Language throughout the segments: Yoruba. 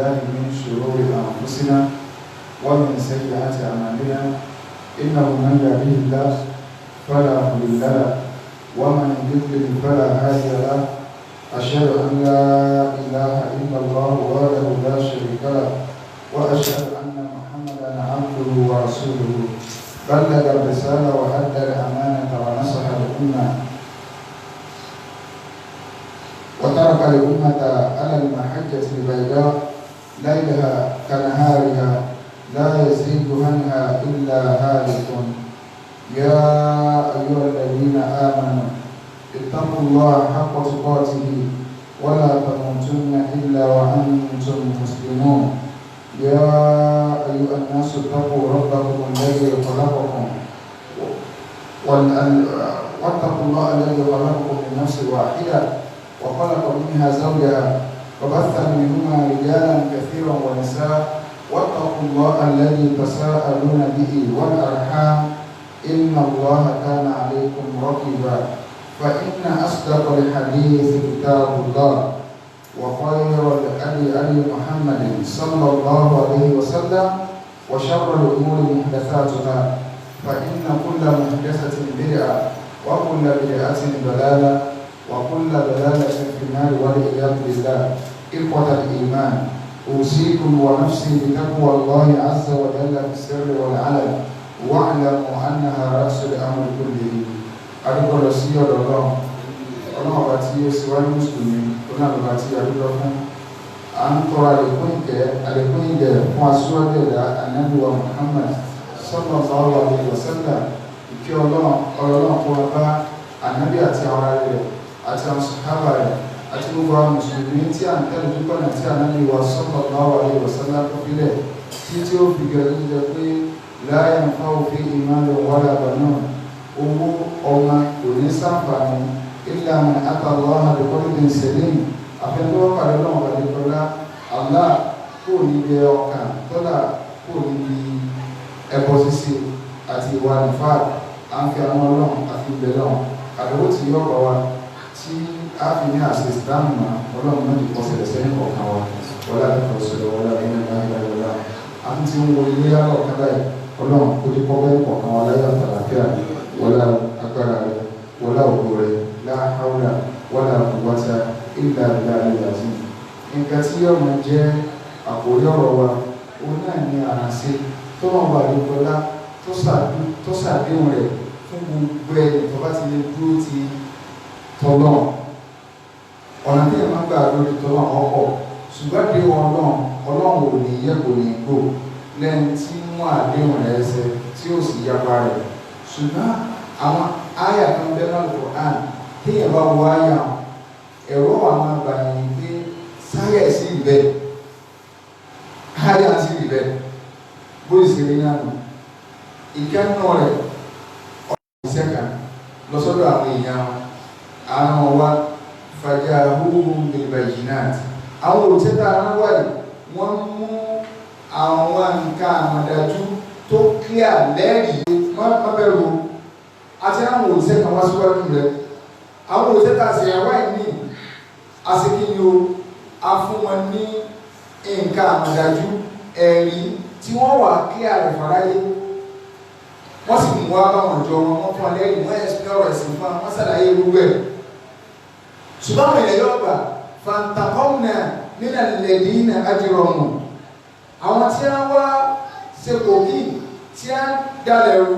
بالله من شرور أنفسنا ومن سيئات أعمالنا إنه من يهده الله فلا مضل له ومن يضلل فلا هادي له أشهد أن لا إله إلا الله وحده لا شريك له وأشهد أن محمدا عبده ورسوله بلغ الرسالة وأدى الأمانة ونصح الأمة وترك الأمة على المحجة البيضاء ليلها كنهارها لا يزيد عنها إلا هالك يا أيها الذين آمنوا اتقوا الله حق تقاته ولا تموتن إلا وأنتم مسلمون يا أيها الناس اتقوا ربكم الذي خلقكم واتقوا الله الذي خلقكم من نفس واحدة وخلق منها زوجها وبث منهما رجالا كثيرا ونساء واتقوا الله الذي تساءلون به والأرحام إن الله كان عليكم رقيبا فإن أصدق الحديث كتاب الله وخير الهدي محمد صلى الله عليه وسلم وشر الأمور محدثاتها فإن كل محدثة بدعة وكل بدعة ضلالة وكل ضلالة في النار والعياذ بالله. إخوة الإيمان أوصيكم ونفسي بتقوى الله عز وجل في السر والعلن واعلموا أنها رأس الأمر كله. أدعو رسول الله ọlọ́run ọba tí ó síwájú mùsùlùmí onáàlùbá tí a dúdọ́ fún à ń tọrọ àlékún ìgẹ̀ fún aṣíwájú ẹ̀dá ànábì wa Muhammad sallallahu alaihi wasallam ìkẹ́ ọlọ́run kó wá bá ànábì àti àwọn ará rẹ̀ àti àwọn sàhábà rẹ̀ àti gbogbo àwọn mùsùlùmí tí à ń tẹ̀lé dúpọ̀nà tí ànábì wa sallallahu alaihi wasallam tó filẹ̀ tí ó fi gẹ̀rẹ́ jíjẹ pé la yanfa'u fihi malun wala banun owó ọmọ kò ní ṣàǹfààní إلا من أتى الله بقلب سليم أفندوا قال لهم بعد كلا الله كوني بيوكا تولا كوني بي أبوسيسي أتي وانفاد أنك أمولون أتي بلون أدوتي يوكوا تي أفني أسيستان ما ولو من يقصد سين وكوا ولا تقصد ولا إن الله ولا أنتي موليا وكذا ولو كل قبل وكوا ولا يتلافيا ولا أكرر ولا أقول لا حول ولا قوة إلا بالله العظيم. nǹkan tí yóò máa jẹ́ àkórí ọ̀rọ̀ wa òun náà ní Aranse tó wọ́n wà lókọ́lá tó ṣàdéhùn rẹ̀ fún gbogbo ẹni tó bá ti lè dúró ti tọ́lọ́ ọ̀nà tí èèyàn máa gbà lórí tọ́lọ́ ọkọ̀ ṣùgbọ́n àdéhùn ọlọ́run ò ní yẹ kò ní gbò lẹ́ni tí wọ́n àdéhùn rẹ̀ ẹsẹ̀ tí ó sì yapa rẹ̀ ṣùgbọ́n àwọn àyà kan bẹ́ẹ̀ náà Al-Qur'an téèyàn bá wọ àyà ẹ̀rọ àwọn àgbàyàn pé sáyẹ̀sì ìbẹ̀ àyà sí ìbẹ̀ bó ìṣẹ̀lẹ̀ náà nù ìkẹ́nù rẹ̀ ọ̀rọ̀ ìṣẹ́ka lọ́sọ́dọ̀ àwọn èèyàn àwọn wa fàjà húhùn bil-bayyinat àwọn òṣèlú àwọn wáyé wọ́n mú àwọn nǹkan àmọ̀dájú tó kíá lẹ́rìí má bẹ̀rù àti àwọn òṣèlú kan wá síwájú rẹ̀ àwọn òṣèlú àti ẹ̀wá ìní àsìkíni o a fún wọn ní nǹkan àmọ̀dájú ẹ̀rí tí wọ́n wà kí àrẹ̀fàráyé wọ́n sì mú wá báwọn jọ wọn wọ́n fún alẹ́rìí wọ́n ẹ̀sìn ọ̀rọ̀ ẹ̀sìn fún wọn sàlàyé gbogbo ẹ̀ ṣùgbọ́n àwọn ilẹ̀ yóò gbà fàǹtàkọ́mùnà nínú ilẹ̀ ní ajírọ̀mù àwọn tí wọ́n wá ṣe kòkí tí wọ́n dalẹ̀ rú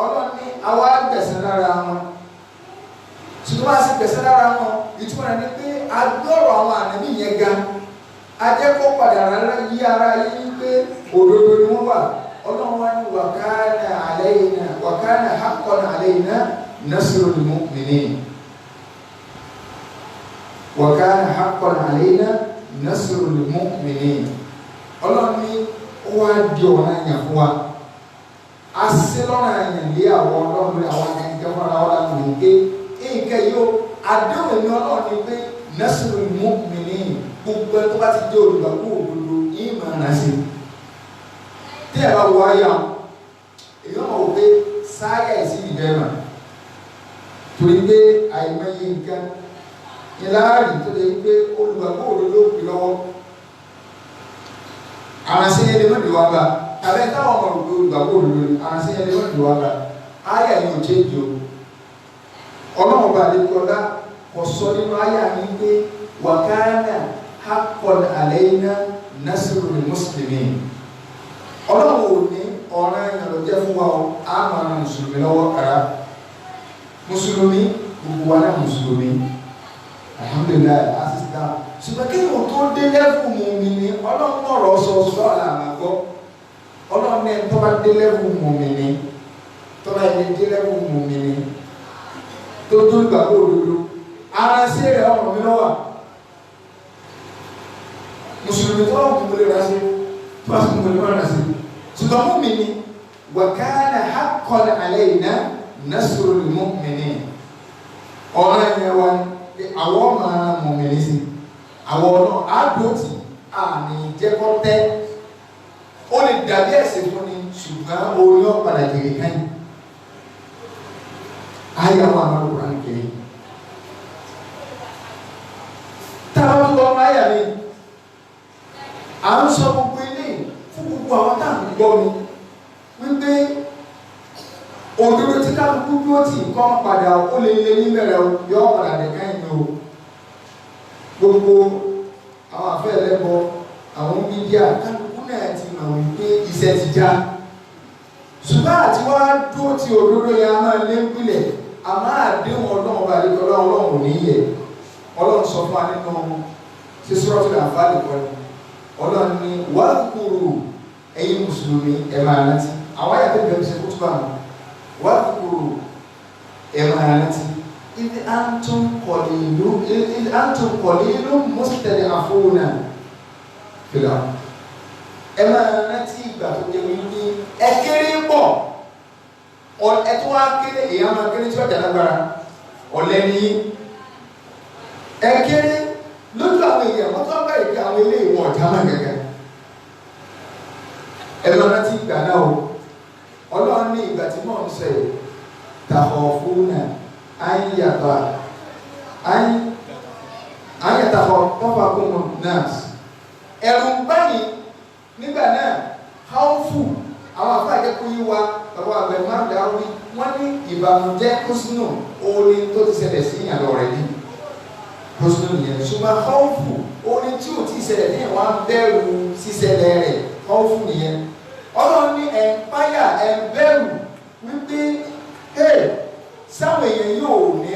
ọlọ́ni àwa gbẹ̀sẹ̀ lára wọn ṣùgbọ́n bá sì gbẹ̀sẹ̀ lára wọn ìtumọ̀ rẹ̀ ni pé agbọ́rọ̀ àwọn ànábì yẹn ga ajẹ́kọ̀ọ́ padà rárá yí ara yí pé òdodo ni wọ́n wà ọlọ́run wá ní wàkánà haqqan alayna nasrul mu'minin wàkánà haqqan alayna nasrul mu'minin ọlọ́run ní ó wá di ọ̀nà yẹn fún wa asílọ́nà yẹn lé àwọn ọlọ́run lé àwọn akẹ́kẹ́ fún ara wọn láti lè gbé nǹkan yóò àdéhùn ní ọlọ́run ní pé nasrul mu'minin gbogbo ẹ tó bá ti dé olùgbàgbọ́ òdodo yìí máa nà sí tí ẹ bá wọ ayé àwọn èèyàn máa wò pé sáyà ìsí ìbẹ̀rẹ̀ torí pé àìmọye nǹkan ìlàárí tó lè gbé olùgbàgbọ́ òdodo pè lọ́wọ́ Aranse yẹn lè má di wá bá abẹ́ táwọn ọmọ olùgbàgbọ́ òdodo Aranse yẹn lè má di wá bá ayé yìí ò jẹ́ ìdí o ọlọ́run bá lè kọ́lá kò sọ nínú ayé àmì pé wa kana haqqan alayna nasrul muslimin ọlọ́run ò ní ọ̀ràn èèyàn ló jẹ́ fún wa o á máa ran mùsùlùmí lọ́wọ́ kára mùsùlùmí gbogbo wa náà mùsùlùmí alhamdulilayi asista ṣùgbọ́n kí ni o tó dé lẹ́fù mùmínì ọlọ́run ọ̀rọ̀ sọ̀sọ̀ àlàmàgbọ́ ọlọ́run ní tó bá dé lẹ́fù mùmínì tó bá yẹ dé lẹ́fù mùmínì tó tó gbàgbọ́ òdodo Aranse rẹ̀ ọ̀rọ̀ mi lọ́wọ́ mùsùlùmí tó wà kúmọ̀lẹ́ rà sí tó bá kúmọ̀lẹ́ rà sí ṣùgbọ́n mùmínì wa kana haqqan alayna nasrul mu'minin ọ̀rọ̀ ẹ̀yẹ wa àwọn máa mùmínì sí àwọn náà àdótì àmì ìjẹ́kọ́tẹ́ ó lè dàbí ẹ̀sìn fún ni ṣùgbọ́n orí ọ̀padà kiri káyìn ayé àwọn àmàlùkùrá ń kiri táwọn tó lọ́wọ́ ayà mi à ń sọ gbogbo ilé fún gbogbo àwọn táàmù gbọ́ mi wípé òdodo tí kálukú dúró tì kọ́ padà ó lè lé níbẹ̀rẹ̀ yọ padà dé káyìn o gbogbo àwọn afẹ́ ẹlẹ́bọ àwọn mídíà kálukú náà ti mọ̀ wípé iṣẹ́ ti já ṣùgbọ́n àti wá dúró tí òdodo yẹn a máa lé pílẹ̀ a máa déhùn ọlọ́run bá dé ọlọ́run ò ní yẹ ọlọ́run sọ fún wa nínú sísúrọ́tì àǹfààní kan ọlọ́run ní wàá kúrò ẹ̀yin mùsùlùmí ẹ̀ máa rántí àwọn àyàtọ̀ bẹ̀rẹ̀ ṣe kútu báwọn wàá kúrò ẹ̀ máa rántí ibi antum kọ̀lìlú mọ́sítẹ̀lẹ̀ àfọwọ́nà fìlà ẹ̀ máa rántí ìgbà tó jẹ́ wípé ẹ kéré pọ̀ ẹ tó wá kéré èèyàn máa kéré tí wọ́n jà lágbára ọ̀lẹ́ni ẹ kéré lójú àwọn èèyàn wọ́n tó ń bẹ̀rẹ̀ pé àwọn ilé ìwọ̀n ọ̀já máa gẹ́gẹ́ ẹ lọ rántí ìgbà náà o ọlọ́run ní ìgbà tí mò ń sọ yìí tàkọ̀ fún náà ayàtàkọ̀ tọ́fà kún un náà ẹ̀rù ń báyìí nígbà náà háùfù àwọn afáàjẹ́ kú yí wa bàbá àgbẹ̀ máa dáró bí wọ́n ní ìbànújẹ́ kúsínù orin tó ti ṣẹlẹ̀ sí ìyàlọ́ rẹ̀ ní kúsínù nìyẹn ṣùgbọ́n háùfù orin tí ò ti ṣẹlẹ̀ ní ìwọ̀n bẹ̀rù ṣíṣẹlẹ̀ rẹ̀ háùfù nìyẹn ọlọ́run ní ẹ̀ńpáyà ẹ̀ńbẹ̀rù wípé sáwọn èèyàn yóò ní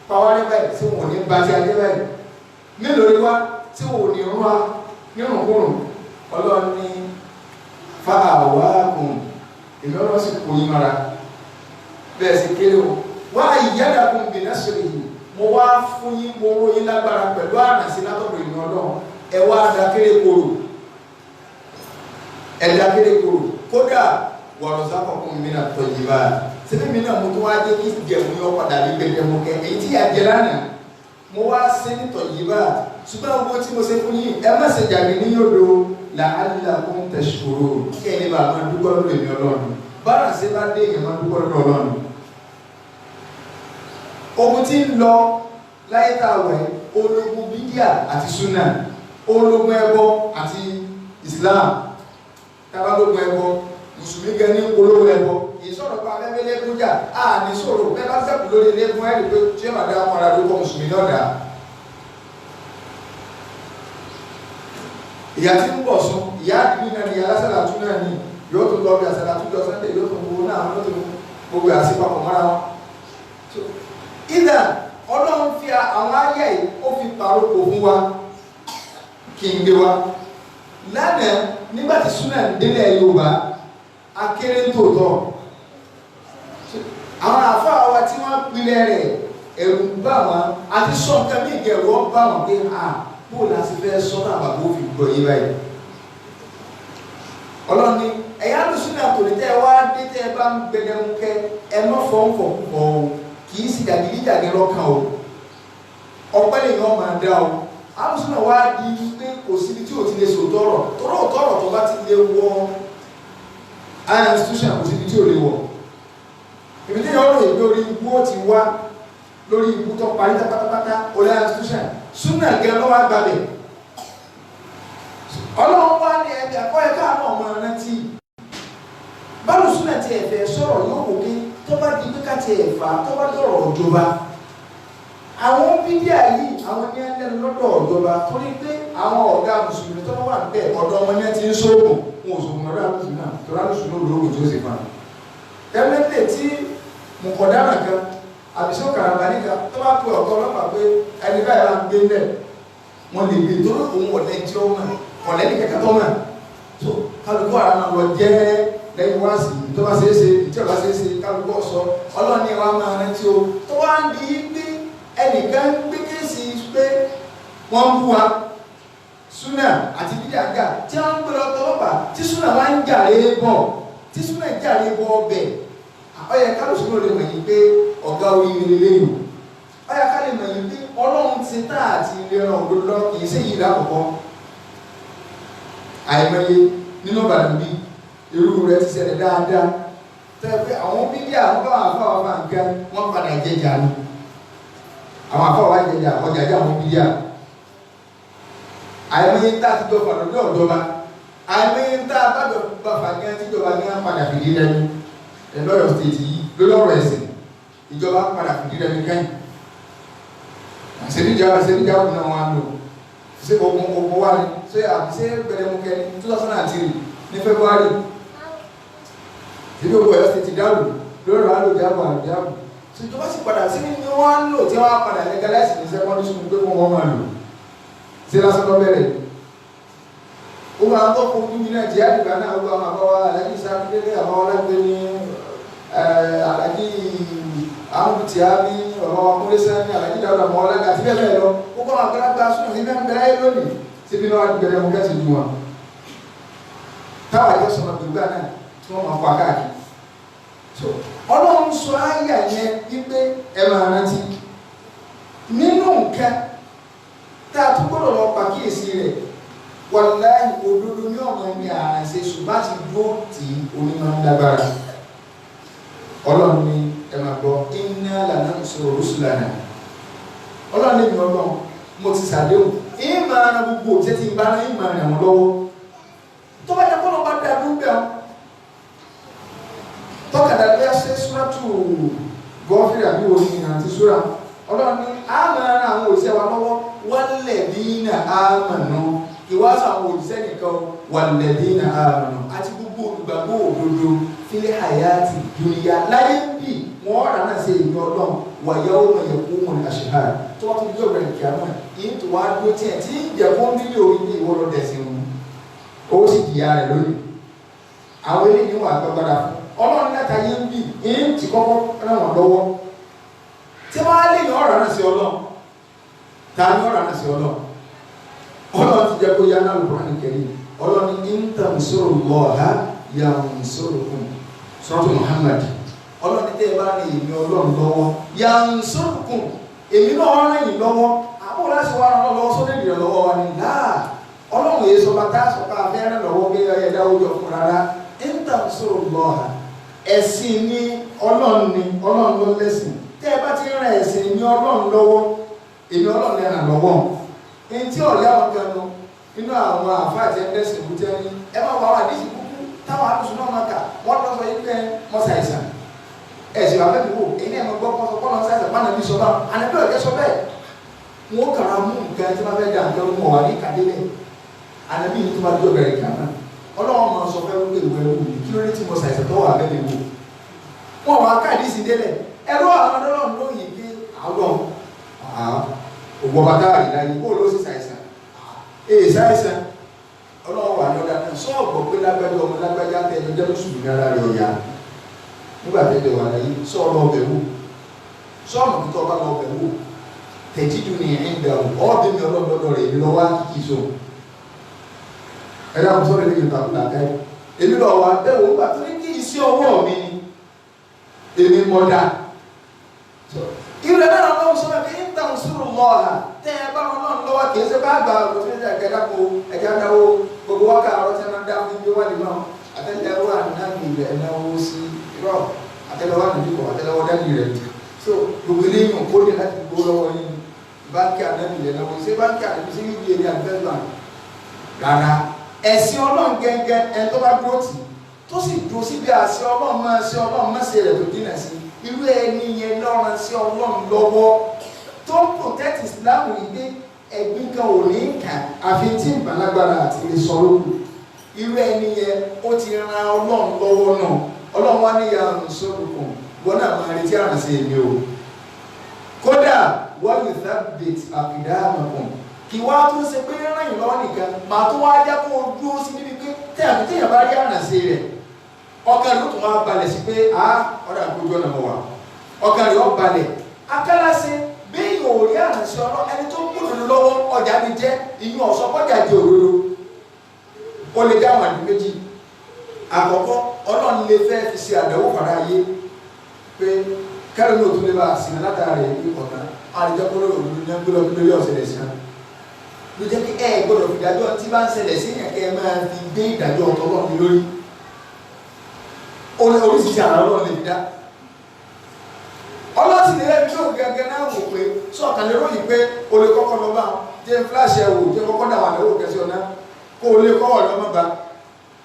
pàwárí báyìí tí wọn ò ní bá ti adé báyìí mélòó ni wá tí wọn ò ní rún wa nírùnkúrùn ọlọ́run ní fáwákùn èmi ọlọ́run sì kò yín mara bẹ́ẹ̀ sì kéré o wá ìyádàkùn bìnà sọ̀rọ̀ yìí mo wá fún yín mo ró yín lágbára pẹ̀lú àrànsí látọ̀dọ̀ ìmọ̀ ọlọ́run ẹ wá dákéré koro ẹ dákéré koro kódà wọ̀rọ̀ sákọ̀kùn mi náà tọ̀ yìí báyìí sẹ́ni mi náà mo tún wá dé kí jẹ̀mú yọ padà ní gbẹdẹmukẹ èyí tí yà jẹ lánàá mo wá sẹ́nitọ̀ yìí báyìí ṣùgbọ́n owó tí mo ṣe fún yín ẹ má ṣe jàgbé ní yòdo làálùlà kún tẹ̀síkòrò kí ẹni bá máa dúpọ́ lórí èmi ọlọ́run bára ṣe bá dé èèyàn máa dúpọ́ lórí ọlọ́run. ogun tí ń lọ láyé tá a wẹ̀ ológun bídíà àti súnà ológun ẹbọ àti Islam tábàlógun ẹbọ mùsùlùmí gan ní olówó ẹbọ ìsọ̀rọ̀ pa abẹ́bẹ́ lẹ́kún jà á ní sọ̀rọ̀ bẹ́ẹ̀ bá sẹ́kù lórí lẹ́kún ẹ̀rí pé tí ẹ̀mà dá wọn ara ló kọ́ mùsùlùmí náà dá. ìyá tí ń bọ̀ sún ìyá àdìmí náà ní ìyá lásàlátú náà ní yóò tún lọ bí àsàlátú jọ Sunday yóò tún gbowó náà yóò tún gbogbo àsìpapọ̀ mọ́ra wọn. ìdá ọlọ́run fi àwọn ayé yìí ó fi pàrókò fún wa kí n gbé wa lánàá nígbà tí súnà délẹ̀ Yorùbá akéré tòótọ́ àwọn àfáà wa tí wọ́n pilẹ̀ rẹ̀ ẹ̀rù bá wọn àti sọ́ọ̀kan ní ìgẹ̀rù ọ́ bá wọn pé bó la sì fẹ́ sọ́nà àbàbò fi gbọ́ yí báyìí ọlọ́ni ẹ̀yà lùsùn náà kò ní tẹ́ wá dé tẹ́ bá ń gbẹdẹmú kẹ́ ẹ má fọ́nfọ́ púpọ̀ o kì í sì jàgídíjàgí lọ́kàn o ọpẹ́ lè yàn máa dá o alùsùn náà wá di pé kò síbi tí ò ti lè sòtọ́rọ̀ tọ́rọ̀ tó bá ti lè wọ́ higher institution kò síbi tí ò lè wọ̀ ibi tí yọ̀ọ́ rò lórí ibú ó ti wá lórí ibú tó parí pátápátá orí higher institution súnà gẹ lọ́wọ́ àgbàbẹ̀ ọlọ́run wá ní ẹ̀jẹ̀ akọ́ ẹ̀ máa rántí báwo súnà tí ẹ fẹ́ sọ̀rọ̀ yóò wò pé tó bá di pé ká ti ẹ̀ fà tó bá dọ̀rọ̀ ìjọba àwọn bídíà yìí àwọn ní ẹlẹ́nu lọ́dọ̀ ìjọba torí pé àwọn ọ̀gá mùsùlùmí tó wà bẹ́ẹ̀ ọ̀dọ̀ wọn ní ẹ ti ń sóògùn wọn ò sògùn lọ́dọ̀ àlùsùn náà tó rálùsùn náà lóògùn tó sì fà tẹ́lẹ̀tẹ̀ tí mùkọ̀dára kan àbíṣọ́ karambani kan tó bá pe ọ̀gá ọlọ́pàá pé ẹni báyìí wà ń gbé ńlẹ̀ wọn lè gbé torí òun ọ̀lẹ́ tí ó mọ̀ ọ̀lẹ́ ní kẹ̀kẹ́ tó mọ̀ tó kálukú ara máa lọ jẹ́ lẹ́yìn wá sí tó bá ṣe é ṣe tí ọba ṣe é ṣe kálukú ọ̀sọ́ ọlọ́ni wa máa rántí o tó wá ń di pé ẹnìkan gbé kéèsì pé wọ́n ń bú wa súnà àti bídàgà tí wọ́n ń gbé lọ tọ́lọ́pàá tí súnà wá ń jàre bọ̀ tí súnà jàre bọ̀ ọbẹ̀ ọyẹ kálukú ló lè mọ̀ yìí pé ọ̀gá oríire lẹ́yìn ọyẹ ká lè mọ̀ yìí pé ọlọ́run ti tá àti ìlera òdodo lọ kì í ṣe yìí lákòókò àìmọye nínú Ìbàdàn bíi irú rẹ̀ ti ṣẹlẹ̀ dáadáa tẹ́ pé àwọn bídíà àwọn bá àfáà máa ń gẹ́ wọ́n padà jẹjà ni àwọn àfáà wá jẹjà ọjàjà àwọn bídíà àìmọye tá a ti jọ fàdọ̀ ní ọ̀dọ́ba àìmọye tá a bá jọ bá fàgẹ́ tíjọba ní wọn padà fìdí rẹmi ẹ̀lọ́yọ̀ stéètì yìí lórí ọ̀rọ̀ ẹ̀sìn ìjọba padà fìdí rẹmi kẹ́yìn àṣẹníjà òun náà wọn á lò ṣé ogun wá ní ṣé àbíṣe gbẹdẹmukẹ ní 2003 ní February ìbí ogun ẹ̀yọ́ stéètì dáàbò lórí ọ̀rọ̀ àlò jábọ̀ àlùjábọ̀ ìjọba sì padà sí ní wọ́n á lò tí wọ́n á padà legalize ní secondary school pé wọ́n máa lò sí lásán lọ́bẹ̀rẹ̀ ó máa tọ́ fún ojú mi náà jẹ́ àdìgbà náà ó máa bá wa alájí sáfídélé àwọn ọlọ́gbẹ́ ní alájí amúdùtì ábí ọmọ akúrẹ́sẹ́ ní alájí dáwọ́dà mọ́ ọlọ́gbẹ́ àti bẹ́ẹ̀ bẹ́ẹ̀ lọ ó kọ́ àwọn akẹ́lágbá súnmọ́ sí bẹ́ẹ̀ bẹ́ẹ̀ láyé lónìí síbi náà wájú bẹ̀rẹ̀ mú kẹ́sì ju wọn táwọn àjọ sọ̀rọ̀ gbígbà náà tí wọ́n máa fa káàkiri ọlọ́run sọ ayà yẹn wípé ẹ máa rántí nínú nǹkan tá a tún gbọ́dọ̀ lọ pàkíyèsí rẹ̀ wàláhì òdodo ní ọmọ ẹni Aranse ṣùgbọ́n àti dúró tí onímọ̀ ń lágbára ọlọ́run ní ẹ máa gbọ́ inna lanansuru rusulana ọlọ́run ní ìmọ̀ ọlọ́run mo ti ṣàdéhùn ìmọ̀ ara gbogbo òjẹ́ ti ń bá ní ìmọ̀ rẹ̀ wọ́n lọ́wọ́ tó bá jẹ́ kọ́nà bá dá dúpẹ́ ọ́ tọ́kàdá bí a ṣe súrátù gọ́ọ̀fìrì àbí orin àti súrà ọlọ́run ní àmọ́ ara àwọn òṣìṣẹ́ wa lọ́wọ́ walladhina amanu ìwáṣọ àwọn òṣìṣẹ́ nìkan walladhina amanu àti gbogbo olùgbàgbọ́ òdodo fil hayati dunya láyé bì wọ́n rà náà ṣe ìlú ọlọ́run wa yawma yaqumul ashhad tó wọ́n tún jọ rẹ̀ kíámà yìí tó wá dúró tiẹ̀ tí ìjẹ̀kún nílé orí ní ìwọ́lọ́ dẹ̀sìn wọn ó sì jìyà rẹ̀ lónìí àwọn eléyìí wà gbàgbára fún ọlọ́run láta yé ń bì ń ti kọ́kọ́ ràn wọ́n lọ́wọ́ tí wọ́n á lè yàn ọ̀rọ̀ náà sí ọlọ́run ta ni ọ̀rọ̀ náà sí ọlọ́run ti jẹ́ kó yá náà lùkọ́ nìkẹ́rì ọlọ́run ní in tansurullaha yansurkum suratu Muhammad ọlọ́run tẹ́ ẹ bá ní èmi ọlọ́run lọ́wọ́ yansurkum èmi náà wọ́n rìn yín lọ́wọ́ àbúrò láti wá ràn lọ́wọ́ sódì ìdìrẹ̀ lọ́wọ́ wa ni láà ọlọ́run yìí sọ bàtà sọ̀tà abẹ́rẹ́ lọ́wọ́ bí ẹ̀dá ojú ọkùnrin rárá in tansurullaha ẹ̀sìn ní ọlọ́run ló lẹ́sìn tẹ́ ẹ bá ti rìn ẹ̀sìn ní ọlọ́run lọ́wọ́ èmi ọlọ́run lẹ́ràn lọ́wọ́ ní tí ọ̀lẹ́ àwọn kan nu inú àwọn àfáà àti ẹ̀ńdẹ́sìn ìlú tẹ́ ní ẹ máa wà wà ní ìsìnkú táwọn àdùsùn náà máa kà wọ́n lọ sọ yìí pé mọ́sàìsàn ẹ̀sìn wà bẹ́ẹ̀ wò èyí ní ẹ̀mọ́ gbọ́ pọ́nà sáìsàn pánà bí sọ bá ànábì ọ̀kẹ́ sọ bẹ́ẹ̀ wọ́n kàrà mú nǹkan tí wọ́n fẹ́ dà nǹkan mọ̀ wà ní kàdélẹ̀ ànábì yìí tó bá dúró bẹ̀rẹ̀ kàná ọlọ́run máa sọ fẹ́ wípé ìwé ewu kí ló dé tí mọ́sàìsàn tó wà bẹ́ẹ̀ wò wọ́n wà káàdì sí délẹ̀ ẹ̀rọ àwọn ọlọ́run ló yìí pé àwọn òwò bàtà àrídáyé kó ló sì ṣàìsàn èyí ṣàìsàn ọlọ́run wà ní ọ̀dà náà sọ́ọ̀bù pé lágbájá ọmọ lágbájá tẹ̀lé ọjọ́ lóṣùlù ní ara rẹ̀ ọ̀yà nígbà tẹ́lẹ̀ wà láyé sọ́ọ̀lọ́ ọbẹ̀ wò sọ́ọ̀mù tó tọ́ bá lọ ọbẹ̀ wò tẹ̀jídù ní ẹ̀ńdà ọ̀ọ́dún ní ọlọ́dọọdọ rẹ̀ èmi lọ́wọ́ kíkì so ẹ̀dá àkùsọ́ rẹ̀ lè yọ̀tà kúlà ká èmi lọ́wọ́ abẹ́wò nígbà tó ní kí iṣẹ́ ọwọ́ mi ni èmi mọ̀dá ìrẹ̀ náà lọ́wọ́ sọ́nà kí ń tàn sùúrù lọ́ọ̀hà tẹ́ ẹ bá wọn náà lọ́wọ́ kì í ṣe bá gbà ọ̀rọ̀ tó ń jẹ́ ẹ̀kẹ́dàpọ̀ ẹ̀kẹ́dàwó gbogbo wákà ọ̀rọ̀ tí wọ́n dá fún ibi wà nínú àtẹ́lẹwọ́ ànábì rẹ̀ ẹ̀náwó sí irọ́ àtẹ́lẹwọ́ ànábì kọ̀ àtẹ́lẹwọ́ dání rẹ̀ so gbogbo eléyìn kó ní láti gbó lọ́wọ́ yín báńkì ànábì rẹ̀ náwó ṣé báńkì ànábì sí ibi èrè àgbẹ̀gbà rárá ẹ̀sìn Ọlọ́run gẹ́gẹ́ ẹni tó bá dúró tì tó sì dúró síbi àṣẹ Ọlọ́run máa ṣe Ọlọ́run má ṣe rẹ̀ tó dínà sí irú ẹni yẹn lọ́rùn sí Ọlọ́run lọ́wọ́ tó ń protect Islam ìgbé ẹ̀gbin kan ò ní kàn àfi tí ìbálágbára àti lè sọ lókù irú ẹni yẹn ó ti ran Ọlọ́run lọ́wọ́ náà Ọlọ́run wá ní ìyàrá sọ́dọ̀kùn wọn náà máa retí àrànṣe èmi o kódà wọ́n yóò sábẹ̀t àkìdá àmọ̀kùn kì wá tó ṣe pé ràn yín lọ́wọ́ nìkan màá tó wá já kó o dúró sí níbi pé téèyàn bá rí àrànṣe rẹ̀ ọkàn ló tún wá balẹ̀ sí pé ọ̀dà àgbójú ọ̀nà mọ̀ wá ọkàn rẹ̀ ó balẹ̀ akálàṣe bí yóò rí àrànṣe ọ̀rọ̀ ẹni tó gbòdòdó lọ́wọ́ ọjà mi jẹ́ ìyún ọ̀sọ́kọ́jà jẹ́ òdodo ó lè dá àwọn àdúgbò méjì àkọ́kọ́ Ọlọ́run lè fẹ́ fi ṣe àdánwò fara ayé pé kẹ́rin ló tún lè bá àṣìnà látara rẹ̀ ní ọ̀tá àríjọ́kọ́lọ́ òdodo ní ẹgbẹ́ lórí ọ̀sẹ̀lẹ̀ sí náà ló jẹ́ kí gbọ́dọ̀ fi ìdájọ́ tí bá ń ṣẹlẹ̀ sí yẹn kẹ́ ẹ máa fi gbé ìdájọ́ Ọlọ́run lórí oríṣiríṣi àrà Ọlọ́run lè fi dá ọlọ́sìn lè rẹ́ tó gẹ́gẹ́ náà wò pé sọ̀kan lérò yìí pé o lè kọ́kọ́ lọ bá jẹ́ fúláṣẹ wò jẹ́ kọ́kọ́ dà wà lẹ́wọ̀ kẹsí ọ̀nà kó o lè kọ́ ọ̀dọ́ mọ́ba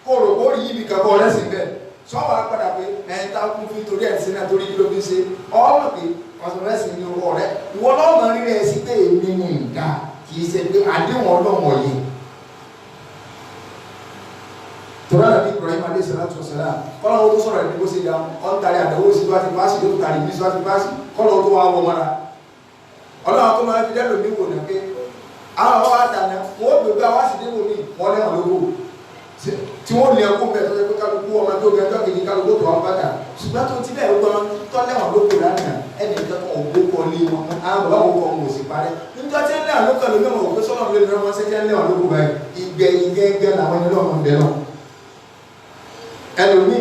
kó o rò kó o rí yíbi kankan ọ̀rẹ́sìn bẹ́ẹ̀ sọ́wọ́ apádà pé ẹ̀ńtà kún fún torí ẹ̀sìn náà torí kí ló fi ṣe ọ̀rọ̀ pé ọ̀sọ̀rẹ́sìn ni owó rẹ̀ ìwọ lọ́mọ rírẹ̀ sí pé èmi ní ìdá kì í ṣe pé àdéhùn ọlọ́wọ̀ yìí tora nabi Ibrahim alayhi salatu wasalam kọ́lá wo tó sọ̀rọ̀ ẹni bó ṣe dáhùn ọ̀n tari àdánwò sí tó wá ti paasi tó tari bí tó wá ti paasi kọ́lá wo tó wá wọ mọ́ra ọlọ́run tó máa fi dẹ́rù mi wò ní pé àwọn ọ̀rọ̀ àtàná wọ́n gbégbá wá sí débò mi wọ́n lẹ́wọ̀n lóko tí wọ́n lé ẹkún bẹ́ẹ̀ tó yẹ kó kálukú ọmọ tó gẹ́gẹ́ kejì kálukú tó wọn bàtà ṣùgbọ́n tó ti bẹ́ẹ̀ gbọ́n tó lẹ́wọ̀n lóko lánàá ẹnì kan ògbó kọ́ lé wọn àwọn bàbá wọn kọ́ wọn ò sì parẹ́ níjọ́ tí ń lẹ́wọ̀n lóko lómi ọmọ òkú sọ́nà lórí wọn ṣe jẹ́ lẹ́wọ̀n lóko báyìí ìgbẹ̀yìn gẹ́gẹ́ làwọn ẹni lọ́wọ́ ń bẹ náà ẹlòmíì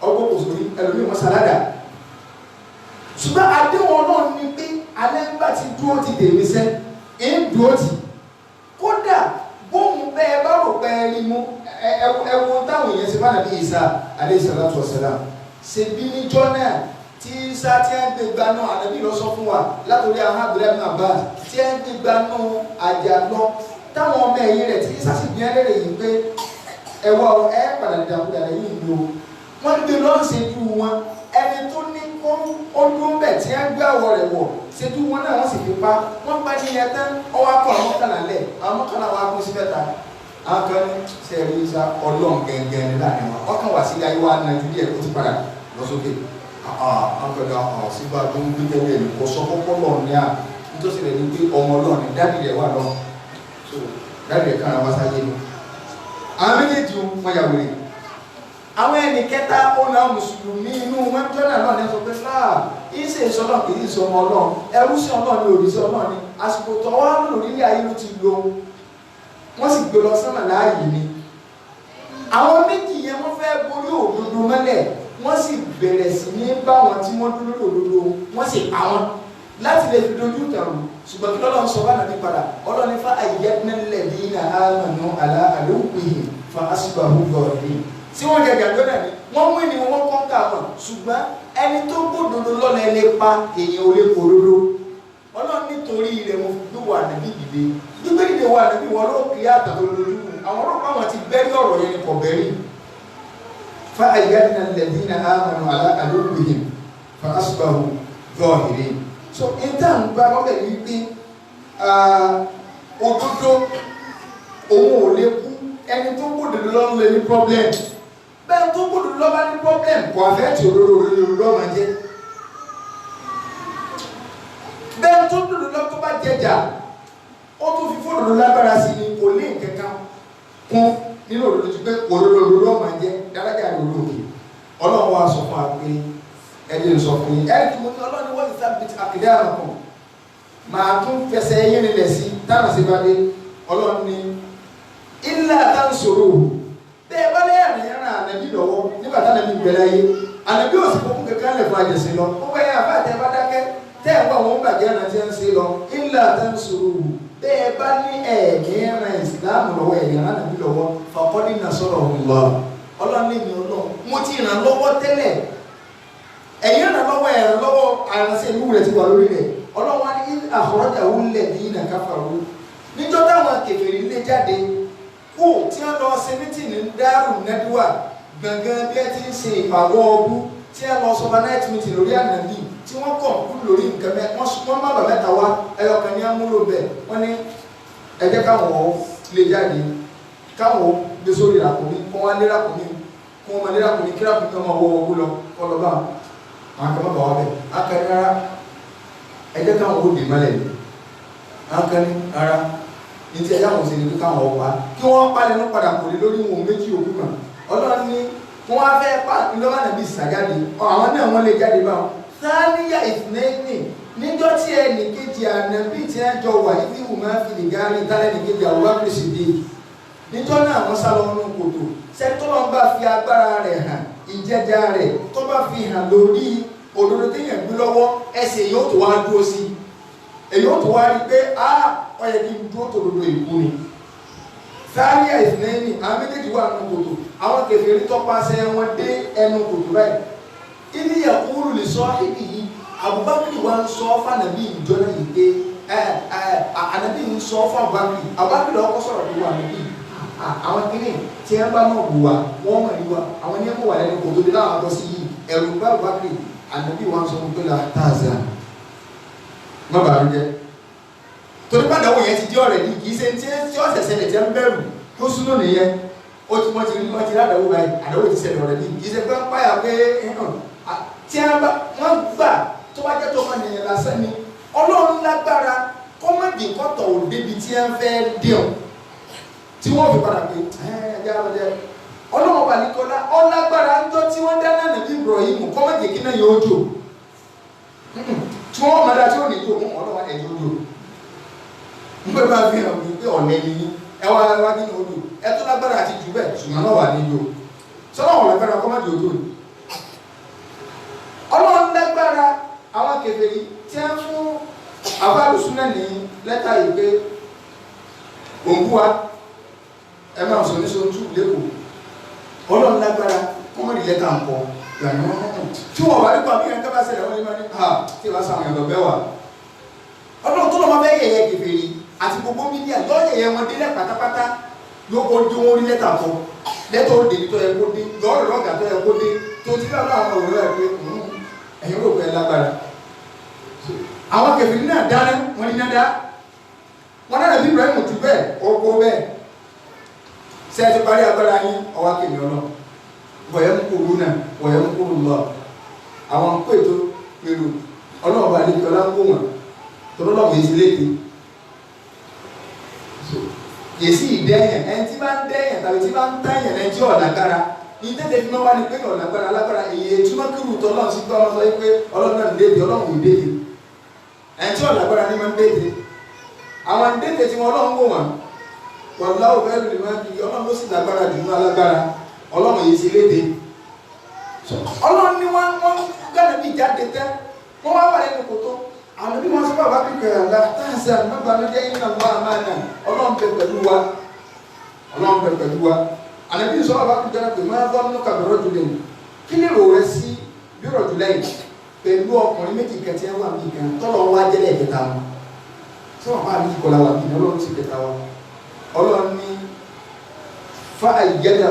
ọgbọ́n kò sórí ẹlòmíì wọn sàládà ṣùgbọ́n àdéhùn náà ní pé alẹ́ ńgbà tí dúró ti tèmi sẹ́ ń dúró ti kódà bóun bẹ́ẹ̀ bá rò pé ẹni mú ẹwọ táwọn èèyàn ṣe bá nàbí Ìsá alayhi salatu wassalam ṣe bí níjọ́ náà tí Ìsá tí ẹ ń gbé gbanú ànábì lọ sọ fún wa látòrí àwọn abúlé náà bá tí ẹ ń gbé gbanú àjà lọ táwọn ọmọ ẹ̀yìn rẹ̀ tí Ìsá sì bí ẹlẹ́rẹ̀ yìí pé ẹwà ẹ padà dàkúdà lẹ́yìn ìlú wọn gbé lọ ṣètú wọn ẹni tó ní kó ọdún bẹ tí wọn gbé àwọ̀ rẹ̀ wọ̀ ṣètú wọn náà wọn sì fi pa wọn bá ní ẹtẹ ọwọ́ akọ àwọn mọ́kànlá lẹ àwọn mọ́kànlá wa kún sí mẹ́ta àwọn kan ní sẹẹrí Ìsá Ọlọ́run gẹ́gẹ́ ní láàrin wọn ọkàn wá sí ayé wa nàìjú díẹ̀ kó ti padà lọ sókè àpẹẹrẹ sígbà tó ń gbé tẹ́lẹ̀ ní kò sọ kọ́kọ́ lọ ní à nítòsí rẹ̀ ní pé ọmọ Ọlọ́run ní dádì rẹ̀ wà lọ dádì rẹ̀ kàn wá sáyé ni àwọn méjèèjì wọn yà wèrè àwọn ẹnì kẹta ọ̀nà mùsùlùmí inú wọn jọ́nà náà ní sọ pé ìṣe ìṣọ́nà kì í ṣe ọmọ Ọlọ́run ẹrú sí Ọlọ́run ní òrìṣẹ́ Ọlọ́run ní àsìkò tó wá lórí ilé ayé ló ti lo wọ́n sì gbé lọ sánmà láàyè ni àwọn méjì yẹn wọ́n fẹ́ borí òdodo mọ́lẹ̀ wọ́n sì bẹ̀rẹ̀ sí ní bá wọn tí wọ́n dúró òdodo wọ́n sì pa wọn láti lè fi dojú ìtàrù ṣùgbọ́n kí lọ́lọ́run sọ bá nàbí padà Ọlọ́run ní fa ayyadnal ladina amanu ala aduwwihim fa asbahu zahirin tí wọ́n jẹ gàdọ́ náà ni wọ́n mú ènìyàn wọn kọ́ ká wọn ṣùgbọ́n ẹni tó gbódodo lọ́nà ẹni pa èèyàn ò lè kòdodo Ọlọ́run nítorí rẹ̀ mo fi gbé wà nàbí dìde gbígbé dìde wà nàbí wọn ló kí àtàtò lójú àwọn ọlọ́pàá wọn ti bẹ́rí ọ̀rọ̀ yẹn kọ̀ bẹ́rí fa ayyadnal ladina amanu ala aduwwihim fa asbahu zahirin so intan gba ọbẹ̀ yìí pé òdodo òun ò lè kú ẹni tó gbódodo lọ́nà lè ní problem bẹ́ẹ̀ tó gbódodo lọ́ba ní problem kò àfẹ́ tí òdodo lọ́mọ jẹ́ bẹ́ẹ̀ tó gbódodo lọ́ tó bá jẹjà ó tún fi fóònù lágbára sí ni kò ní nǹkankan kún nínú òdodo ti pé òdodo lọ́mọ jẹ́ dáradà òdodo òkè Ọlọ́run wa sọ fún wa pé ẹni sọ fún yín ẹni tó mú ní Ọlọ́run wọ́n ti sábìtì àkìdá àrùn màá tún fẹsẹ̀ yín nílẹ̀ sí táwọn sì bá dé Ọlọ́run ní ilé àtàǹsòrò bẹ́ẹ̀ bá lẹ́yìn ẹ̀rìn ànàbí lọ́wọ́ nígbà tá ànàbí gbẹ̀rẹ̀ ayé ànàbí ò sì fún kankan lẹ̀ fún àjẹsí lọ ó bá yẹ àbá àtẹ bá dákẹ́ tẹ́ ẹ̀ ń bá wọn bàjẹ́ àná tí ń ṣe lọ ilé àtàǹsòrò bẹ́ẹ̀ bá ní ẹ̀ẹ̀mìíràn ìsìláàmù lọ́wọ́ ẹ̀yìn ànàbí lọ́wọ́ fàkọ́dí nà sọ̀rọ̀ ńlọ Ọlọ́run ní Ọlọ́run mo ti ràn lọ́wọ́ tẹ́lẹ̀ ẹ̀yìn ràn lọ́wọ́ ẹ̀ràn lọ́wọ́ àránṣẹ́ ìlú rẹ̀ ti wà lórí rẹ̀ Ọlọ́run wá ní àkọ́rọ́jà wúlẹ̀ ní ìnà káfàrú níjọ́ táwọn kèfèrí lé jáde kó tí wọ́n lọ ṣe mítìnì dárù nẹ́dúwà gangan bí ẹ ti ń ṣe ìpàgọ́ ọbú tí wọ́n lọ sọba night meeting lórí ànàbí tí wọ́n kọ̀ kú lórí nǹkan mẹ́ wọ́n má bà mẹ́ta wá ẹyọkan ní amúlò bẹ́ẹ̀ wọ́n ní ẹjẹ́ káwọn lè jáde káwọn gbé sórí ràkúnmí kó wọ́n lé ràkúnmí kó wọ́n lé ràkúnmí kí ràkúnmí kan máa wọ ọgbó lọ kọ́ lọ bá àwọn kan má bà wá bẹ́ẹ̀ akẹ́ni rárá ẹjẹ́ káwọn ó dè mọ́lẹ̀ akẹ́ni rárá ní ti ẹ̀yà wọn sì ní kí káwọn ọ̀pá kí wọ́n palẹ̀ ní padà kò lè lórí wọn méjì òkú kan ọlọ́run ní wọ́n á fẹ́ pa ìlọ́wọ́ nàbí ìsàjáde àwọn náà wọ́n lè jáde báwọn sáníyà ìfúnẹ́ẹ̀nì níjọ́ tí ẹnì kejì ànàbí tí ẹ jọ wà ní ìwù máa fi nìgárí tálẹ́nì kejì àwọn akérèsìdè níjọ́ náà wọ́n sá lọ nínú kòtò sẹ́tọ́lọ́ bá fi agbára rẹ̀ hàn ìjẹjà rẹ̀ tó bá fi hàn lórí òdodo téèyàn gbé lọ́wọ́ ẹsẹ̀ yóò tó wá dúró sí èyí ó tó wá rí pé ọyẹ kí n dúró tòdodo ìkú ni sáríà ìfúnẹ́ẹ̀nì àwọn méjèèjì wà nínú kòtò àwọn kèfèrí tọpasẹ̀ wọn dé ẹnu kòtò báyìí ìní yaqulu li sahibihi Abubakar wa ń sọ fànàbí ìjọba yìí pé ànàbí ń sọ fún Abubakar lọ́kọ́ sọ̀rọ̀ tó wà níbí àwọn kìíní tí ẹ bá mọ̀ wù wá wọ́n mọ̀ yìí wá àwọn ní ẹ̀kọ́ wà lẹ́nu kòtò bí láwọn àtọ́ sí yìí ẹ̀rù bá Abubakar ànàbí wa ń sọ fún pé la tààzà má bàa ń jẹ torí pàdánwò yẹn ti di ọ̀rẹ́ ní kì í ṣe tí ó ṣẹ̀ṣẹ̀ lè jẹ́ ń bẹ̀rù tó súnú nìyẹn ó ti wọ́n ti rí àdánwò báyìí àdánwò ti ṣẹlẹ̀ ọ̀rẹ́ ní kì í ṣe pé ń páyà pé tí wọ́n gbà tó bá jẹ́ tó máa nìyẹn lásán ni Ọlọ́run lágbára kọ́mọ̀dé kọ́tọ̀ ò débi tí wọ́n fẹ́ dẹ̀hùn tí wọ́n fi padà pé ẹ̀ẹ́dẹ́ àbẹ̀dẹ́ Ọlọ́run wà ní kọ́lá ọlágbára ńjọ́ tí wọ́n dáná nàbí Ibrahim kọ́mọ̀dé kí náà yóò jò tí wọ́n mọ̀dá tí ó ní jò mú Ọlọ́run ẹ̀jọ́ jò nígbà bá fi hàn mí pé ọ̀nẹ́ ni yín ẹ wá nínú odò ẹ tó lágbára àti jù bẹ́ẹ̀ ṣùgbọ́n náà wà ní jò sọ́nà wọn lágbára kọ́mọ̀dé òjò ni Ọlọ́run lágbára àwọn kèfèrí tí a fún àbálùsúnà ní lẹ́tà yìí pé òǹkúwa ẹ máa sọ ní sọ́tún lẹ́kọ̀ọ́ Ọlọ́run lágbára kọ́mọ̀dé lẹ́tà ń pọ̀ gbàgbọ́ tí wọ́n wà nípa bí ẹ̀ka bá ṣẹlẹ̀ wọ́n lè máa ní tí wọ́n sáwọn ẹ̀dọ̀ bẹ́ẹ̀ wà Ọlọ́run tó lọ́ máa fẹ́ yẹ̀yẹ́ kèfèrí àti gbogbo mídíà yọ́ yẹ̀yẹ́ wọn délẹ̀ pátápátá yóò kó dé wọn rí lẹ́tà kọ lẹ́tà ó débi tó yẹ kó dé lọ́ọ̀rọ̀ lọ́gà tó yẹ kó dé tó ti bá àwọn òwúrọ̀ ẹ̀ pé ẹ̀yin rò pé ẹ lágbára àwọn kèfèrí náà dáná wọn ní náà wọn náà bí Ibrahim jù bẹ́ẹ̀ ọkọ̀ bẹ́ẹ̀ ṣe ẹ ti parí agbára yín ọwọ́ kèmí ọlọ́ wọ̀yẹ́ ń kúrú náà wọ̀yẹ́ ń kúrú lọ àwọn ń pètò pẹ̀lú ọlọ́ọ̀bà ní ọlá ń kó wọn tọ́lọ́ lọ́wọ́ èsì léde yèsì ìdẹ́yẹn ẹni tí bá ń dẹ́yẹn tàbí tí bá ń tẹ́yẹn ẹni tí ọ̀dàgbára ní tẹ́tẹ́ fi máa wá ní pé ọ̀dàgbára alágbára èyí túmọ̀ kírù tọ́lọ́run sí gbọ́n sọ pé ọlọ́run náà ń dédé ọlọ́run ò dédé ẹni tí ọ̀dàgbára ní máa ń dédé àwọn dédé tí wọn ọlọ́run wò wọn wàlúwàwò bẹ́ẹ̀ lè máa bí ọlọ́run ló sì lágbára jù ní alágbára ọlọ́run yìí sí léde ọlọ́run ní wọ́n gánà bí ìjáde tẹ́ wọ́n wá wà lẹ́nu kòtó àwọn bí wọ́n sọ bàbá bí kẹrànlá táàsì àmọ́bànújẹ́ yìí náà wà máa nà ọlọ́run bẹ pẹ̀lú wa ànábì sọ bàbá bí kẹrànlá pé máa bọ́ nínú kàbẹ̀rọ̀ jùlẹ̀ ní kí ni rò rẹ sí bírọ̀ jùlẹ̀ yìí pẹ̀lú ọkùnrin méjì kẹtì ẹ̀ wà bí kan tọ́lọ̀ wá jẹ́lẹ̀ ìkẹta wọn tí wọ́n bá mi kọ́ la wà bí ọlọ́run sì kẹta wa ọlọ́run ní fa àyẹ̀dà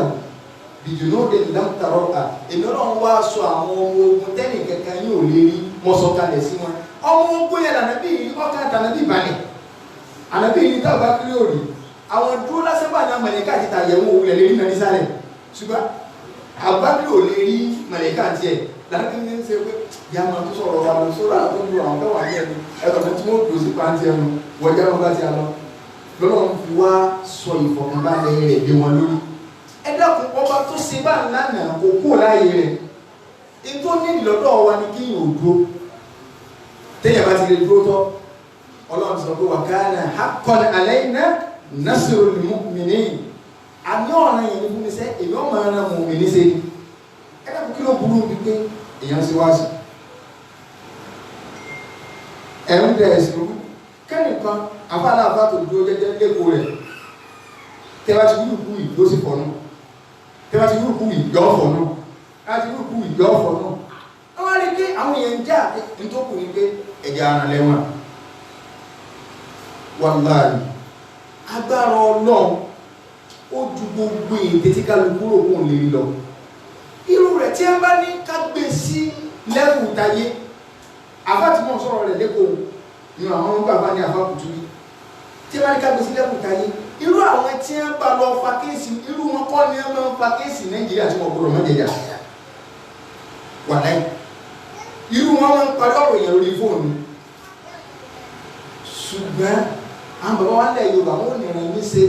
bìjùnúdé lámùtàrọ̀ à èmi ọlọ́run wá sọ àwọn ọmọ ogun tẹ́nì kẹ̀kẹ́ yín ò lè rí mọ́sọ̀kalẹ̀ sí wọn ọmọ ogun yẹn lànàbí ọkàn àtànàbí ìbàlẹ̀ ànàbí yìí tá a bá kiri òrì àwọn dúró lásán bá ní mọ̀lẹ́kà àti tàyẹ̀wò òwúlẹ̀ lè rí náà nísàlẹ̀ ṣùgbọ́n àbábí ò lè rí mọ̀lẹ́kà àti ẹ̀ lànàbí ní ṣe pé yà máa tó sọ̀rọ̀ wa lọ sórí àwọn tó ń lo àwọn tó wà ní ẹnu ẹ̀rọ tó tún ó dùn sí pàǹtí ẹnu wọ̀já wọn bá ti a lọ lọ́nà fi wá sọ ìfọ̀kànbalẹ̀ rẹ̀ bí wọn lórí ẹ dákun ọba tó ṣe bá ńlá náà kò kú láàyè rẹ̀ ètò nídìí lọ́dọ̀ wa ni kí yìí ò dúró téèyàn bá ti lè dúró tọ́ ọlọ́run sọ pé wa kana haqqan alayna nasrul mu'minin àmì ọ̀nà yẹn ní fún mi sẹ́ èmi ọmọ ara mùmínì ṣe ni ẹ dákun kí ló burú bí pé èèyàn ṣe wá sí ẹ̀rù dẹ̀ ẹ̀sìn òkú kẹ́nìkan àfáàlà àfáà tó dúró jẹ́jẹ́ lẹ́kọ̀ọ́ rẹ̀ tẹ́wá ti wúrùkú yìí ló sì fọ̀nù tẹ́wá ti wúrùkú yìí yọ fọ̀nù láti wúrùkú yìí yọ fọ̀nù wọ́n wá rí pé àwọn èèyàn já nítòkù ní pé ẹ̀jẹ̀ ara lẹ́wọ̀n wàláhì agbára ọlọ́run ó ju gbogbo èdè tí kálukú rò kó lè lọ. Irú rẹ̀ tí ẹ bá ní ká gbé sí lẹ́kùn táyé àfáàtìmọ̀ sọ̀rọ̀ rẹ̀ lẹ́kọ̀ọ́ ní àwọn ọmọ bàbá ní àfáàkùtù yìí tí ẹ bá ní ká gbé sí lẹ́kùn táyé irú àwọn tí ẹ bá lọ fa kéèsì irú wọn kọ́ ni ẹ máa ń fa kéèsì Nàìjíríà tí wọ́n gbọ́dọ̀ mọ́ jẹjà wà láì irú wọn máa ń parí ọ̀rọ̀ èèyàn lórí fóònù. Ṣùgbọ́n àwọn bàbá wa lẹ̀ Yorùbá wọn ò ní ìrìn ní ṣe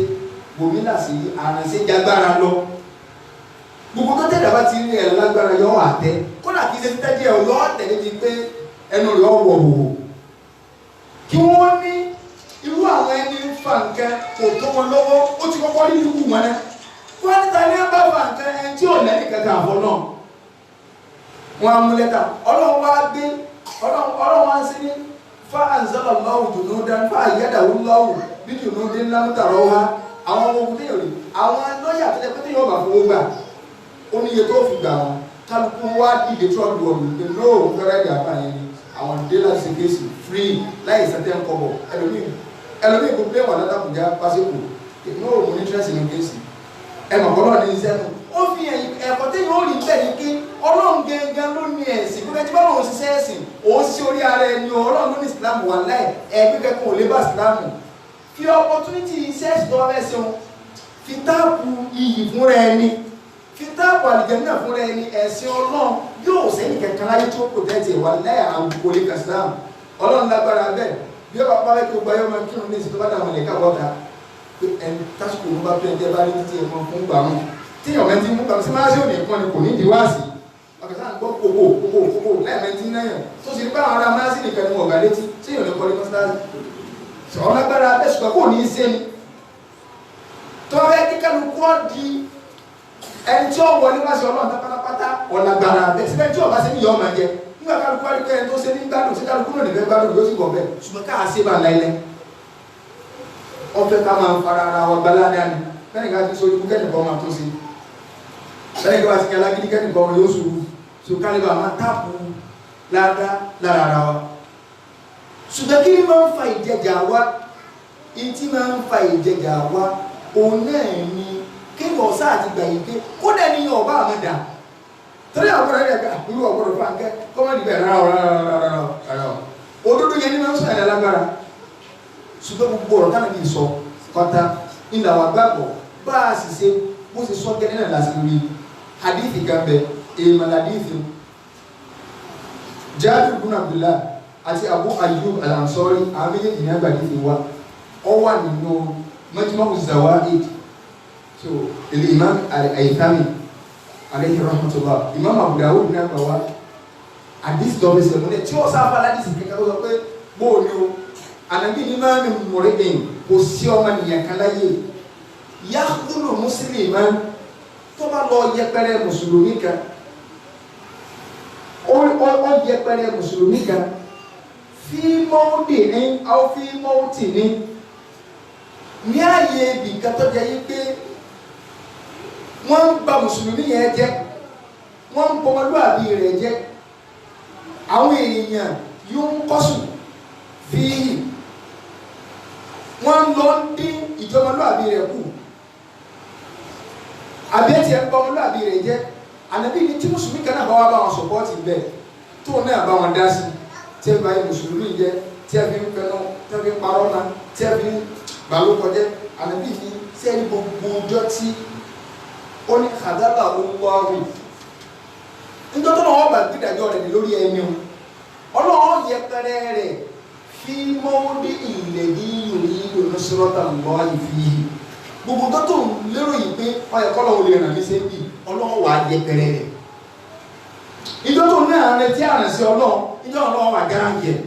gómìnà sí Aranse jágbára lọ gbogbo tó tẹ̀lé bá ti rí ẹ̀ lágbára yọ wà tẹ́ kódà kì í ṣe títẹ́ díẹ̀ ọ̀yọ́ tẹ̀lé ti pé ẹnu rẹ̀ ọ̀wọ̀ òwò kí wọ́n ní irú àwọn ẹni fa nǹkan kò tó wọn lọ́wọ́ ó ti kọ́kọ́ rí ikú wọn náà wọ́n ní ta ní bá fa nǹkan ẹni tí ò lẹ́nì kankan àbọ̀ náà wọ́n á mú lẹ́tà Ọlọ́run wá gbé Ọlọ́run wá sí ní fa anzala Allahu junudan fa ayyadahu Allahu bí junudin lam tarawha àwọn ọmọ ogun téèyàn rí àwọn lọ́ọ̀yà tó jẹ́ pé téèyàn bá fowó gbà ó ní iye tó fi gbà wọn kálukú wá dìde trọ́ọ̀lù ọ̀rùn pé lóò fẹ́rẹ́ dì àbá yẹn ni àwọn dé láti ṣe kéèsì free láì sẹ́tẹ̀ ń kọ́bọ̀ ẹlòmíì kò pé wà látàkùnjá pásíkò lóò mú ní tírẹ́sì ní kéèsì ẹ̀mọ̀ kọ́lọ́ ní iṣẹ́ nù ó fi ẹ̀kọ́ téèyàn ó rí bẹ́ẹ̀ ni pé Ọlọ́run gẹ́gẹ́ ló ní ẹ̀sìn pé tí báwọn òṣìṣẹ́ ẹ̀sìn òun sí orí ara ẹni Ọlọ́run ló ní Islam wà láì ẹgbẹ́ kẹ́kọ̀ọ́ lè bá Islam fi opportunity iṣẹ́ ẹ̀sìn tó wá fẹ́ ṣeun fi táàpù iyì fúnra ẹni fi táàpù àlìjẹ́nà fúnra ẹni ẹ̀sìn Ọlọ́run yóò sẹ́yìn kẹ̀kẹ́ láyé tó kò tẹ́tì wà láì àwọn olè kàṣílámù Ọlọ́run lágbára bẹ́ẹ̀ bí ó bá bá wẹ́kẹ́ gba yọmọ kí wọn ní ìsìn tó bá dàwọn ẹ̀ka bọ́ta pé ẹni tásìkò ló bá pẹ́ ẹjẹ́ bá rí títí ẹ̀kan fún gbà wọn tí èèyàn mẹ́tí mú gbàgbé sí máa ṣe òní kan ni kò ní ìdíwáàsì ọkẹ́ sáà ń gbọ́ kókó lẹ́ẹ̀mẹ́tí náà tó sì rí pé àwọn ará máa sì nìkan ni wọn ọ̀gá létí tí èèyàn lè kọ́ ní mọ́sálásì ọlágbára abẹ́sùgbà kò ní í ṣe ni tó rẹ kíkálukú di ẹni tí ó wọlé wá sí Ọlọ́run pátápátá ọlágbára abẹ́ síbẹ̀ tí ọba ṣe ní ìyá ọmọ jẹ nígbà kálukú wá rí pé ẹni tó ṣe ní gbádùn sí kálukú náà nífẹ̀ẹ́ gbádùn yóò sì bọ̀ bẹ́ẹ̀ ṣùgbọ́n káà ṣe bá láìlẹ́ ọfẹ́ ká máa ń fara ara wa gbálá dání fẹ́ni ká ti sọ ikú kẹ́nìkan máa tó sí fẹ́ni ká wá sí alágídí kẹ́nìkan yóò sùúrù tó kálíbà máa táàpù ládá lára ara wa ṣùgbọ́n kí ni máa ń fa ìjẹjà wa ìtí máa ń fa ìjẹjà wa òun náà ni kéèyàn ọ̀sá àti gbà yìí pé kódà ní ọba àmọ́dà torí àwọn ọ̀rẹ́ rẹ̀ ká irú ọ̀gbọ́dọ̀ fún àǹkẹ́ kọ́mọ́dì bẹ́ẹ̀ rárá òdodo yẹn ní máa ń sọ ẹ̀dá lágbára ṣùgbọ́n gbogbo ọ̀rọ̀ táwọn ibi sọ kọ́ta nílà wà gbàgbọ́ bá a sì ṣe bó ṣe sọ gẹ́gẹ́ náà láti rí hadithi kan bẹ èèmọ̀ hadithi Jabir ibn Abdullah àti Abu Ayyub al-Ansari àwọn méjèèjì ní àgbàdì fi wá ọ wà nínú Majmu' az-Zawaid so al-Imam al-Haythami alayhi rahmatullah Imam Abu Dawud ní àgbà wá àdìsí tó fẹsẹ̀ múlẹ̀ tí ó sáfà ládìsí kẹkẹ́ tó sọ pé bóò ni o ànàbí ní máa mi mọ̀rẹ́ ẹ̀yìn kò sí ọmọ nìyẹn kan láyé yakhdhulu musliman tó bá lọ yẹpẹrẹ mùsùlùmí kan ó yẹpẹrẹ mùsùlùmí kan fi mọ́ọ̀dì ní àwọn fi mọ́ọ̀tì ní ààyè ibì kan tó jẹ́ yí pé wọ́n ń ba mùsùlùmí yẹn jẹ́ wọ́n ń bọmọlúàbí rẹ̀ jẹ́ àwọn èèyàn yóò ń kọ́sùn fi wọ́n lọ ń dín ìjọmọlúàbí rẹ̀ kù àbí ẹ̀ tí ẹ̀ ń bọmọlúàbí rẹ̀ jẹ́ ànàbí ní tí mùsùlùmí kan náà bá wà bá wọn sọ̀pọ́ọ̀tì bẹ́ẹ̀ tó náà bá wọn dá sí tí ẹ bá yẹ mùsùlùmí jẹ tí ẹ fi ń fẹnu tí ẹ fi ń parọ́ náà tí ẹ fi ń balùkọjẹ ànàbí ní sẹ́ni gbogbo ọjọ́ tí ó ní kàdábà owó àwìn níjọ́ tó náà wọ́n bá gbídàjọ́ rẹ̀ ní lórí ẹni o ọlọ́run yẹpẹrẹ rẹ̀ fi mọ́wọ́dé ilẹ̀ ní ìlú nusrata Allah fi gbogbo tó tó ń lérò yìí pé ọyẹ kọ́ lọ́wọ́ lè ràn mí sẹ́ńbì ọlọ́run wà yẹpẹrẹ rẹ̀ ìjọ́ tó ní àárẹ̀ tí àrẹ̀ sí ọlọ́run ìjọ́ ọlọ́run wà gáráǹgì ẹ̀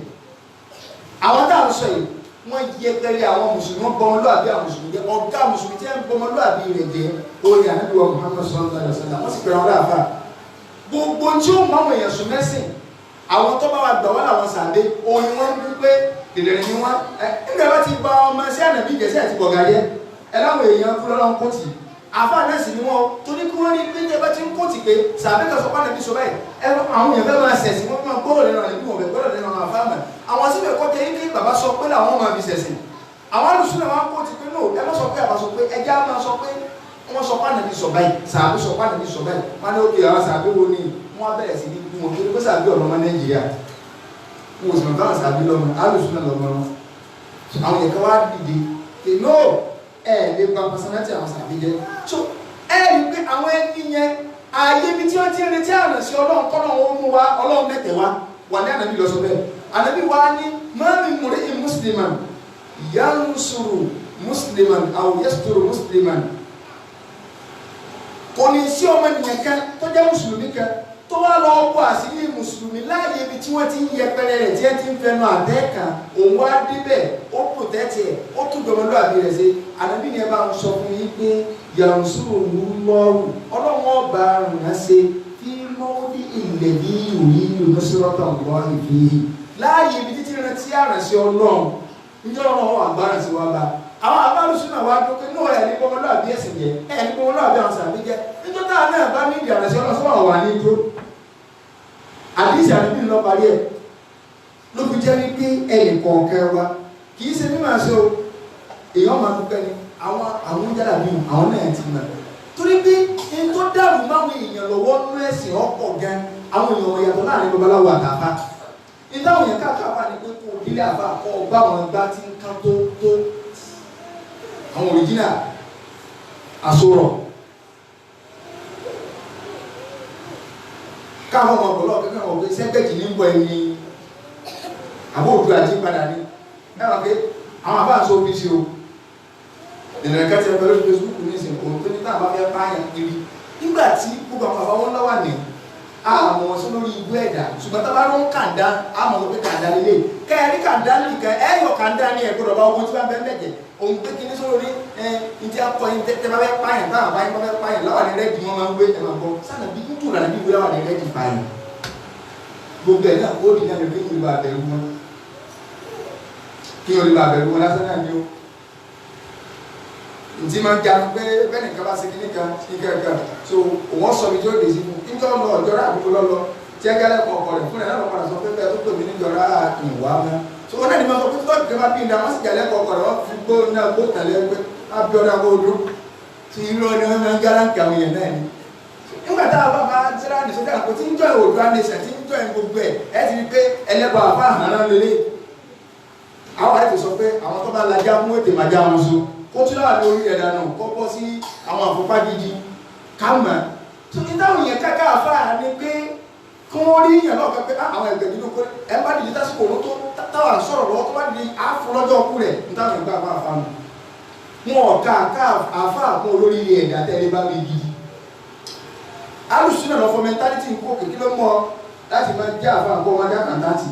àwọn tá à ń sọ yìí wọ́n yẹpẹrẹ àwọn mùsùlùmí wọ́n bọmọlúàbí àwọn mùsùlùmí jẹ́ ọ̀gá mùsùlùmí tí wọ́n bọmọlúàbí rẹ̀ jẹ́ orí ànábì wa Muhammad sallallahu alaihi wasallam wọ́n sì pẹ̀lú ọ̀rọ̀ àfà gbogbo tí ó máwọn èèyàn sùn mẹ́sìn àwọn tó bá wà gbà wọ́n làwọn sàdé òun ni wọ́n ń dún pé dèdèrè ni wọ́n nígbà bá ti gba ọmọ sí ànàbí ìjẹsí àti bọ̀gàdé ẹ láwọn èèyàn fúnra lọ́wọ́ kóòtì àfà náà sì ni wọ́n torí kí wọ́n rí pé ní ẹ bá ti ń kóòtì pé sàbẹ́ kan sọ pé ànàbí sọ báyìí àwọn èèyàn fẹ́ máa sẹ̀sìn wọ́n máa gbọ́dọ̀ lẹ́nu ànàbí wọn bẹ̀ gbọ́dọ̀ lẹ́nu àwọn àfáàmà àwọn síbẹ̀ kọ́ tẹ́ ní bàbá sọ pé làwọn máa fi sẹ̀sìn àwọn alùsùn náà máa ń kóòtì pé no ẹ má sọ pé àbá sọ pé ẹjẹ́ á máa sọ pé wọ́n sọ pàánà ní sọ báyìí sàbí sọ pàánà ní sọ báyìí wọ́n ní ó kè àwọn sàbí wo ni wọ́n bẹ̀rẹ̀ sí ní bí wọn kí ló sàbí ọ̀rọ̀ ọmọ Nàìjíríà wọ́n sì mọ̀ káwọn sàbí lọ́mọ alùsùn náà lọ́mọ wọn àwọn yẹn ká wá dìde kì no lè gba personality àwọn sàbí jẹ so rí pé àwọn ẹni yẹn ààyè ibi tí wọ́n ti ń retí àná sí ọlọ́run kọ́nà wọn mú wa ọlọ́run mẹ́tẹ̀ wa wà ní ànábì lọ sọ bẹ́ẹ̀ ànábì wa ní mọ́mí múrí musliman yansuru musliman aw yasturu musliman kò ní sí ọmọ ènìyàn kan tó jẹ́ mùsùlùmí kan tó wá lọ bọ́ àṣírí mùsùlùmí láàyè ibi tí wọ́n ti ń yẹpẹrẹ rẹ̀ tí wọ́n ti ń fẹnu àtẹ́ kan òun wá débẹ̀ ó protect ẹ̀ ó tún gbọmọlúwàbí rẹ̀ ṣe ànábì ni ẹ bá ń sọ fún yín pé yansuru lọ́rù ọlọ́run ọba rùnà ṣe kí mọ́wọ́dí ilẹ̀ ní ìwòrí olùsọ́rọ́tà ọ̀gbọ́n ìfìhì láàyè ibi títí rántí àrànṣẹ́ ọlọ́run níjọ́ ọlọ́run àgbárànṣẹ́ wa bá àwọn abálùsùn náà wá dókè náà ẹ̀ ní gbọmọlúwàbí ẹ̀sìn jẹ ẹ̀ ní gbọmọlúwàbí àwọn sàbí jẹ níjọ́ táà náà bá ní ìdí àrànṣẹ́ ọlọ́run sọ́wọ́n wà ní ìdó àdíṣà níbi lọ parí ẹ̀ ló fi jẹ́ wípé ẹnì kọ̀ọ̀kan wa kì í ṣe mímọ̀ ṣe o èèyàn máa dúpẹ́ ni àwọn jẹ́lá bí àwọn náà ti mọ̀ torí pé n tó dàrú máwọn èèyàn lọ́wọ́ nú ẹ̀sìn ọ̀pọ̀ gan àwọn èèyàn ọ̀yàtọ̀ láàrin babaláwo àtàfà ìdáhùn yẹn káàkiri ni pé kó dílé àbá kọ́ ọgbà wọn gbá tí ń kán tó àwọn òrìjínà àsorọ̀ káwọn ọmọ ọ̀pọ̀lọ́ kẹ́kẹ́ wọ̀ pé sẹ́gbẹ̀jì ní bọ̀ ẹni àbóòdù àti padà ní ẹwà pé àwọn àbá àṣọ fi ṣe o ìrìnà kẹtì ẹgbẹ́ lórí Facebook ní ìsìn òun tó ní tàbá fẹ́ báyàn kiri nígbà tí gbogbo àwọn bàbá wọn lọ́wà ní àmọ́ wọn sọ lórí igbó ẹ̀dá ṣùgbọ́n tá bá rún kàńdá àmọ́ wọn pé kàńdá lélẹ̀ kẹ́ẹ̀rí kàńdá nìkan ẹ̀yọ̀ kàńdá ní ẹ̀gbọ́dọ̀ bá ogun tí wọ́n bẹ́ẹ̀ mẹ́jẹ̀ òun pé kí ní sọ lórí ìdí akọ yín tẹ́ bá fẹ́ páyàn táwọn báyìí bá fẹ́ páyàn láwà ní rẹ́ẹ̀dì wọn máa ń gbé ẹ̀ máa bọ́ sánà bí kúkú rà níbi ìwé láwà ní rẹ́ẹ̀dì páyàn gbogbo ẹ̀ náà ó di náà lè fi ìlú àbẹ̀rù wọn kí orí àbẹ̀rù wọn lásán náà ni ó ntí máa ń jáde pé bẹ́ẹ̀ nìkan bá ṣe kí nìkan so òun sọ mi tí ó lè sí fún kí n tó lọ ọjọ́rọ́ àdúgbò lọ́lọ́ tí ẹ gẹ́lẹ́ kọ̀ọ̀kọ̀ rẹ̀ fún ẹ̀ náà padà sọ pé bẹ́ẹ̀ tó tóbi níjọra ìwà mọ́ so wọn náà ní ma sọ pé tó tọ́jú kẹfà bí ìdá wọn sì gẹ́lẹ́ kọ̀ọ̀kọ̀ rẹ̀ wọ́n fi gbó náà gbó tẹ̀lé pé abíọ́dá kó dúró tí irú ọdún wọn máa ń gárá ń kàwé yẹn náà ni nígbà tá a bá bá tíra ní sọ́jà kò tí ń jọ ìwòdúrà nation tí ń jọ gbogbo ẹ ti rí pé ẹlẹ́bàá àbá àhánà lélẹ̀ àwọn àti sọ pé àwọn tó bá lajá mú ètè màjá wọn so kó tún láàrin orí ẹ̀dá náà kó bọ́ sí àwọn àfọ́pá gidi káàmà tó ní táwọn èèyàn káká àfáà ní pé kí wọ́n rí èèyàn náà pé àwọn ẹgbẹ̀ nínú kó ẹ bá dìde tásìkò owó tó táwà ń sọ̀rọ̀ lọ́wọ́ tó bá dìde àfọlọ́jọ́ ọkú rẹ̀ ní táwọn ẹgbẹ́ àfáà àfáà nù wọn ọ̀ka àfáà kún olórí ẹ̀dá tẹ́lẹ̀ bá mi gidi alùsùn náà lọ fọ mẹntálítì ń kó kìkì ló mọ láti máa jẹ́ àfáà kó wọn já kàńtàtì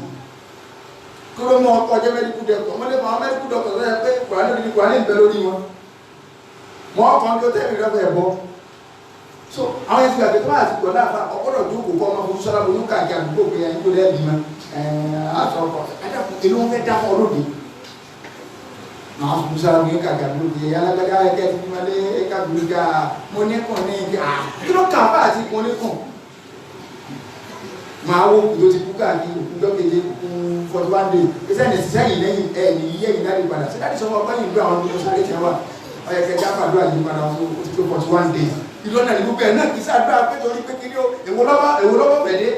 kí ló mọ ọkọ̀ jẹ́ mẹ́díkù dẹ́kọ̀ ọmọdé fún àwọn mẹ́díkù dọ́kọ̀ tó yẹ pé kùránì òdìdí kùránì ń bẹ lórí wọn wọn kàn kí ó tẹ́lẹ̀ rẹ̀ bẹ̀ bọ́ so àwọn ẹ̀sìn àti tó àti gbọ̀dá àfa ọgbọ́dọ̀ jókòó kọ́ ọmọ fún sọ́lá bóyú káàkiri àdúgbò pé ẹni tó lẹ́ẹ̀bí mọ́ àtọ̀ ọkọ̀ ẹ̀dàkùn èlò wọn fẹ́ dáfọ́ lóde àwọn fún sọ́lá bóyú káàkiri àdúgbò pé alágbádá ẹ̀kẹ́ ti fi máa lé ẹ̀ka gbòógà mo nẹ́kàn ní kí ló kà fà àti mo nẹ́kàn máa wó kùtò ti kú káàkiri òkújọ́ keje kú 41 days ẹsẹ̀ ní sísẹ́yìn lẹ́yìn ẹ̀ ní iye ìdárí padà sí láti sọ́mọ́ ọgbọ́n ìlú àwọn ọmọ sáré tí wọ́n ọ̀yẹ̀kẹ́ jáfàdúrà yìí padà ó ti tó 41 days ìlọ́nà ìlú bẹ́ẹ̀ náà kì í sáàdúrà pé torí pé kiri èwo lọ́wọ́ pẹ̀lẹ́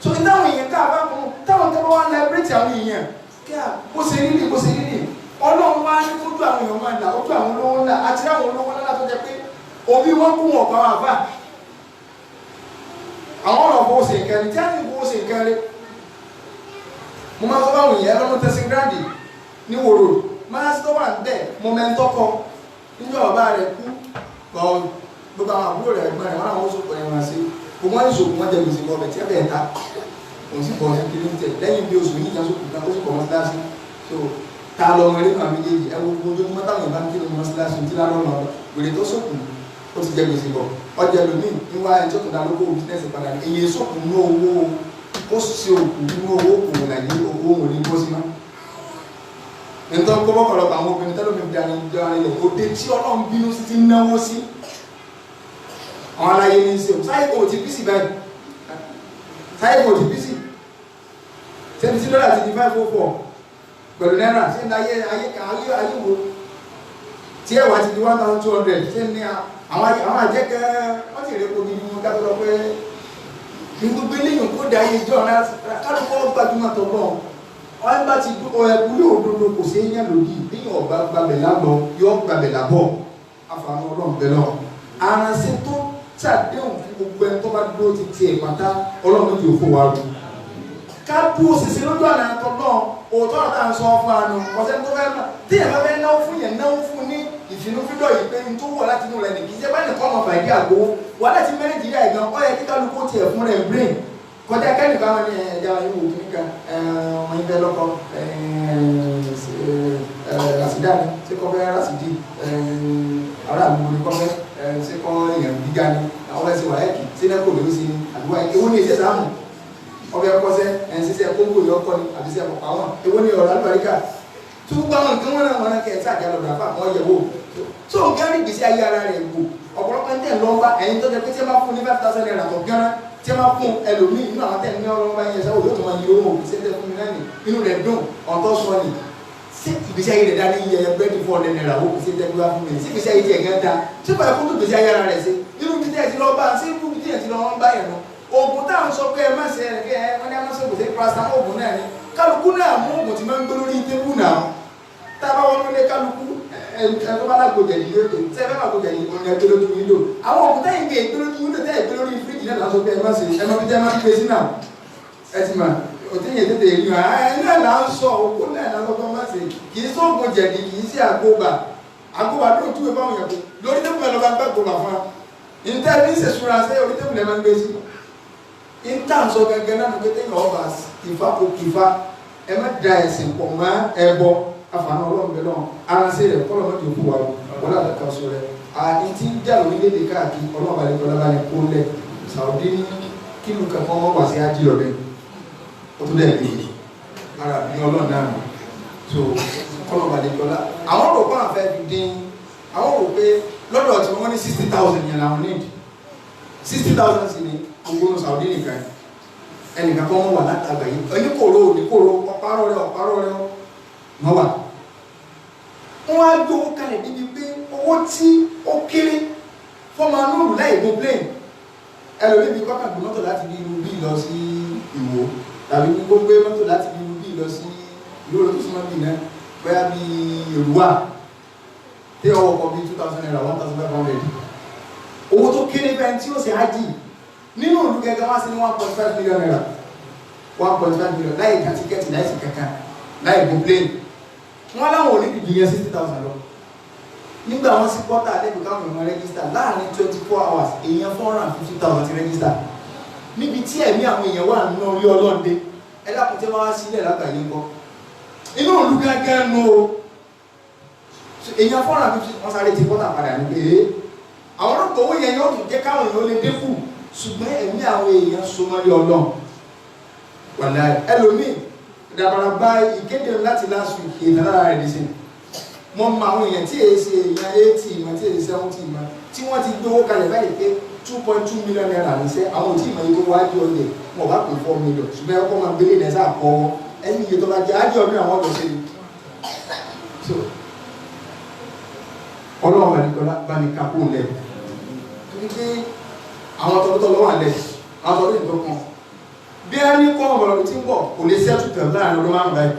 so ní táwọn èèyàn káàbá fún táwọn tẹ́wọ́ wá lẹ́bírẹ́tì àwọn èèyàn kí à bó ṣe rí nì ọlọ́run wá ní fojú àwọn èèyàn máa là ojú àwọn olówó ńlá àti àwọn olówó ńlá tó jẹ pé omi wọn kún wọn pa wọn àfà àwọn ọ̀rọ̀ bó ṣe nǹkan ní tí a ti bó ṣe nǹkan rí mo máa sọ báwọn èèyàn ẹlọ́nu tẹ́sí gíráàdì ní wòrò máa sọ wà ń bẹ̀ mọ́mẹ́ntọ́kọ níjọ́ ọba rẹ̀ kú gbogbo àwọn àbúrò rẹ̀ ẹ̀gbọ́n rẹ̀ wọ́n àwọn oṣù pẹ̀lú wọn sí gbogbo wọn ní ṣòkò wọn jẹ gbèsè bọ́ọ̀bẹ̀ tí ẹ bẹ̀ẹ̀ ta òun sì bọ̀ sí kiri tẹ̀ lẹ́yìn bí oṣù yìí kan sókò kan ó sì bọ̀ wọn síláṣí so ta lọ wọn rí màá méjèèjì ẹ wo ojoojúmọ́ táwọn ìbá ń kí ló wọn síláṣí tí lárọ́ lọ wèrè tó sókò ó ti jẹ gbèsè bọ̀ ọjà lómi níwá ẹni tó tún dá lóko bísínẹ́sì padà èyí sókò ní owó ó sì òkú nínú owó kò nàìjí owó òun ní bó sí má nítorí kó bọ́kọ̀lọpọ̀ àwọn obìnrin tẹ́lómi bí i ilẹ̀ òde tí Ọlọ́run bínú sí ti náwó sí àwọn aláyé ní ṣe sáyé kò ti bísì báyìí sáyé kò ti bísì ṣebí tí lọ́la ti di 504 pẹ̀lú náírà sí ní ayé wo tí ẹ wá ti di 1,200 ṣé ní àwọn àjẹkẹ́ wọ́n ti rẹ̀ kó ní mú ká lọ pé ní gbogbo eléyìn kó dá ayé jọ náà kálukọ́ gbajúmọ̀ tó bọ̀ wọ́n bá ti dúró ẹkú yóò dodo kò sí yẹn lòdì bí yóò bá gbàbẹ̀ lábọ̀ yóò gbàbẹ̀ lábọ̀ àfààní ọlọ́run bẹ̀ lọ. Aranse tó ṣàdéhùn fún gbogbo ẹni tó bá dúró ti tiẹ̀ pátá ọlọ́run yóò fò wá rú. Ká dúró ṣiṣẹ́ lójú àná àtọ̀ náà òótọ́ àtà ń sọ fún àánú ọ̀sẹ̀ tó fẹ́ náà tí ẹ̀ bá fẹ́ náwó fún yẹn náwó fún ní ìfinúfídọ̀ yìí pé n tó wọ̀ láti inú rẹ̀ nìkí ṣe bá nìkan ọmọ fàìdí àgbo wà láti Nàìjíríà ìgan ọ yẹ kí kálukú tiẹ̀ fún rẹ̀ brain kọjá kẹ́nìkan wọn ní ẹ̀já ìwò kìnìkan ọmọ ìfẹ́ lọ́kọ ràṣídà ni ṣé kọ́ fẹ́ ràṣídì aráàlú ni kọ́ fẹ́ ṣé kọ́ èèyàn gíga ni àwọn ẹ̀sìn wàhẹ́kì ṣé nẹ́kò ló sí ni àdúrà ewu ní iṣẹ́ sáàmù ọbẹ̀ kọ́sẹ́ ẹ̀ṣiṣẹ́ kóńgò yọ kọ́ ni àbíṣẹ́ ọ̀pá wọn ewu ní ọ̀rọ̀ àlùbáríkà tó gbá wọn nǹkan wọn náà kẹ́ ẹ̀ sáà jálọ̀ dàfà wọn yẹ̀ wò tó ń gẹ́rì gbèsè ayé ara rẹ̀ wò ọ̀pọ̀lọpọ̀ ń tẹ̀ lọ́nba ẹ̀yin tó jẹ́ pé tí ẹ bá fún ní 5,000 naira tó gánà tí ẹ bá fún ẹlòmíì nínú àwọn tẹ̀ ní ọlọ́mọba yẹn sẹ́wọ̀n yóò tó máa yí owó gbèsè tẹ̀ fún mi náà ní inú rẹ̀ dùn ọ̀tọ̀ sọ ni sí ìgbésí ayé rẹ̀ dá ní iye bẹ́ẹ̀ni 400 naira owó gbèsè tẹ̀ gbé wá fún mi sí ìgbésí ayé tiẹ̀ gán dá tí ó bá yẹ kó tó gbèsè ayé ara rẹ̀ sí inú bí tẹ̀ ti lọ bá sí inú bí tẹ̀ ti lọ bá yẹn lọ oògùn táwọn sọ pé ẹ má ṣe ẹ ẹ wọn ní a má ṣe gbèsè paracetamol oògùn náà ni kálukú náà mú oògùn tí máa ń gbé lórí tébù náà tábà wọn lé kálukú ẹ tó bá lágbòjẹ yìí lóde tí ẹ fẹ́ máa gbòjẹ yìí òní ẹgbẹ́ lójú wíńdò àwọn oògùn táyì ń gbé ẹgbẹ́ lójú wíńdò táyì gbé lórí fíríjì náà lásán pé ẹ má ṣe ẹ má fi jẹ́ má fi gbé sí náà ẹ ti mà òtí yẹn tètè rí wa ẹ náà là ń sọ òkú náà là ń sọ má ṣe kì í sóògùn jẹ̀dí kì í sí àgbóbà tó túwé báwọn yẹn kó lórí tébù mẹ́lọ́ bá gbẹ́ gbóbà fún wa ìntẹ́ ní ìṣèṣúra ṣe orí tébù lẹ́ máa ń gbé sí ìntà ń sọ gẹ́gẹ́ náà ní pété yàn ọba kìfà kò kìfà ẹ má da ẹ̀sìn pọ̀ mọ́ ẹbọ àfààní ọlọ́run bẹ́ẹ̀ náà Aranse rẹ̀ kọ́ lọ́mọdé òkú wa wọ́n láti kọ́ sọ rẹ̀ àti tí ń jà lórílẹ̀-èdè káàkiri ọlọ́run balẹ̀ kọ́ lábàá ní kó lẹ̀ Saudi ní kílù kankan wọ́n wà sí ájí ọ̀rẹ́ ó tún dẹ̀ lè ara ní ọlọ́run náà so kọ́lọ́ balẹ̀ kọ́ lá àwọn rò pọ́n àfẹ́ fi dín àwọn rò pé lọ́dọ̀ tí wọ́n ní 60,000 yẹn làwọn need 60,000 sí ni gbogbo Saudi nìkan ẹnìkan kan wà látàgbà yìí oníkòrò ọ̀párọ̀ rẹ̀ wọ́n wà wọ́n á gbówó kalẹ̀ níbi pé owó tí ó kéré fọ́mọ anúrù láìgbó plane ẹlòmí bí kọ́kà gbé mọ́tò láti bí irú bí lọ sí Ìwó tàbí gbogbo gbé mọ́tò láti bí irú bí lọ sí ìlú olóòtú súnmọ́ bí náà bóyá bí Èrúwà tí ọwọ́ kọ bí 2,000 naira 1,500 owó tó kéré bẹ́ẹ̀ tí ó sì ájì nínú ìlú gẹ́gẹ́ wá sí ní 1.5 million naira 1.5 million láì ká tíkẹ́ẹ̀tì láì sí kankan láì gbó plane wọ́n láwọn ò ní ìdíyẹn 60,000 lọ nígbà wọn sí pọ́tà lẹ́gbẹ̀ẹ́ káwọn èèyàn rẹ́gísítà láàrin 24 hours èèyàn 450,000 ti rẹ́gísítà níbi tí ẹ̀mí àwọn èèyàn wà nínú orí ọlọ́ọ̀dẹ ẹ̀dàkùn wá sílẹ̀ lágbàáyé ńkọ́ inú òlú gángan nù o èèyàn 450 wọ́n sáré ti pọ́tà padà ní pé àwọn ọ̀rọ̀ owó yẹn yóò tún jẹ́ káwọn èèyàn lè dínkù ṣùgbọ́n ẹ̀mí àwọn èèyàn so mọ́lé ọlọ́ọ̀ wàlá ẹlòmíì dàbàrà bá ìkéde láti last week ìdára rẹ̀ dì sí wọ́n mọ àwọn èèyàn tí èyí ṣe èèyàn 80 ìmọ̀ tí èyí 70 ìmọ̀ tí wọ́n ti gbówó kalẹ̀ báyìí pé 2.2 million naira ní sẹ́ àwọn tí ìmọ̀ yìí tó wájú ọ̀lẹ̀ wọn bá pè 4 million ṣùgbọ́n ẹ̀kọ́ máa gbélé nẹ́sà kọ́ ẹni iye tó bá jẹ́ ájọ́ ọdún àwọn ọ̀dọ̀ sí ni ọlọ́run bá ní kápó lẹ̀ torí pé àwọn tọ́lọ́tọ́ lọ́wọ́ àlẹ́ àwọn tọ́lọ́ ìtọ́ kan bí a ní kọ́ ọ̀rọ̀ tí ń bọ̀ kò lè sẹ́tù tẹ̀ láàrin ọdún márùn-ún báyìí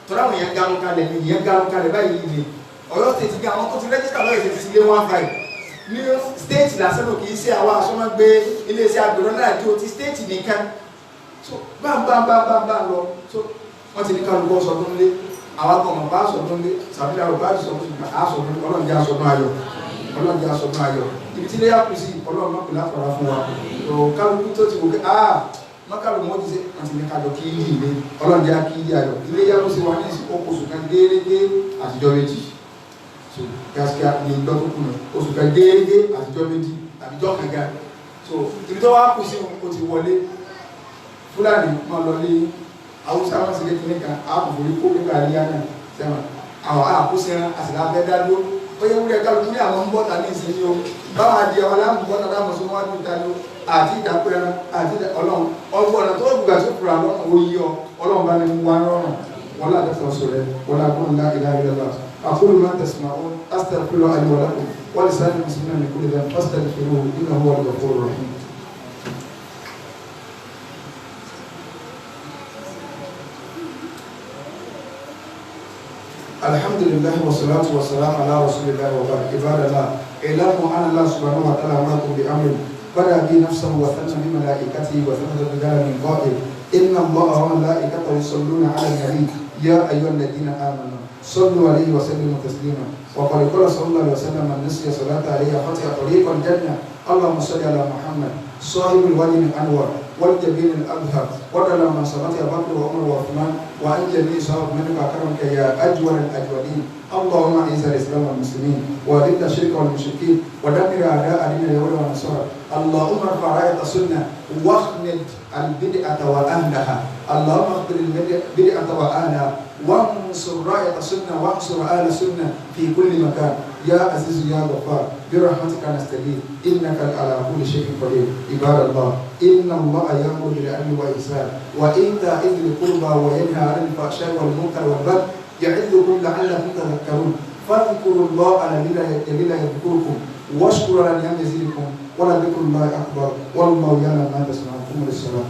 tọ́lá àwọn èèyàn gánú kalẹ̀ ní ìyẹn gánú kalẹ̀ báyìí ni Ọ̀yọ́ state gá àwọn tó ti rẹ́jísítà lọ́yẹ̀ ṣe ti sílé 1.5 ní state lásán kì í ṣe àwọn aṣọ́mọ́gbé iléeṣẹ́ agbèrò náà tí o ti state nìkan so bá lọ so wọ́n ti ní kálukọ́ sọdún lé àwọn akọ̀mọ̀ bá sọdún lé sàbílẹ̀ àrò bá sọdún ọlọ́njẹ́ asọdún ayọ̀ ibi tí ilé yà kù sí ọlọ́run náà kò láfọ̀ọ́rá fún wa kálukú tó ti wò pé mọ́kàlù mọ́ ti ṣe àti ní kájọ kí ní ilé ọlọ́njẹ́ kí ní ayọ̀ ilé yà kù sí wa ní oṣù kan gẹ́gẹ́ àtijọ́ méjì so gáàsìkà ní ìdọ́kùnkùn oṣù kan gẹ́gẹ́ àtijọ́ méjì àtijọ́ kankan so ibi tó wá kù sí o ti wọlé Fúlàní máa lọ lé Haúsá wọn sì lé kíní kan àbùkù kó nígbà àríyá náà sẹ́wọ̀n àwọn àkóṣẹ́ran àsìlá fẹ́ dá dúró oye wúlẹ̀ kálukú ní àwọn mbọ́ta ní ìsinmi o báwọn adìẹ wọn láàmùbọ́ta láàmùsọ wọn ní ìta ló àti ìdápẹ́ran àti ọlọ́run ọgbọ̀nà tó gbà tó kura lọ́nà oyí ọ ọlọ́run bá ní wá rọrùn wọn láti fọ́ sọ rẹ wọn láti kún láti láti lọ́wọ́ أقول ما تسمعون أستغفر الله لي ولكم ولسائر المسلمين من كل ذنب فاستغفروه إنه هو الغفور الرحيم. الحمد لله والصلاة والسلام على رسول الله وبعد. عباد الله اعلموا أن الله سبحانه وتعالى أمركم بأمر بدأ به نفسه وثنى بملائكته وثبت الرجال من قائل إن الله وملائكته يصلون على النبي يا أيها الذين آمنوا صلوا عليه وسلموا تسليما. وقال صلى الله عليه وسلم من نسي صلاة عليه خطئ طريق الجنة. اللهم صل على محمد صاحب الوجه الأنور والجبين الأبهر ودل من صلاة بكر وعمر وعثمان وأن جميع صحابة منك أكرمك يا أجود الأجودين. اللهم أعز الإسلام والمسلمين وأذل الشرك والمشركين ودمر أعداء دين اليهود والنصارى. اللهم ارفع راية السنة واخمد البدعة وأهلها. اللهم اخبر البدعة وأهلها وانصر راية السنة وانصر أهل السنة في كل مكان. يا عزيز يا غفار برحمتك نستغيث إنك على كل شيء قدير. عباد الله إن الله يأمر بالعدل والإحسان وإيتاء ذي القربى وينهى عن الفحشاء والمنكر والبغي يعظكم لعلكم تذكرون. فاذكروا الله الذي لا يذكركم واشكروا على نعمه يزدكم ولذكر الله أكبر والله يعلم ما تصنعون. قوموا للصلاة.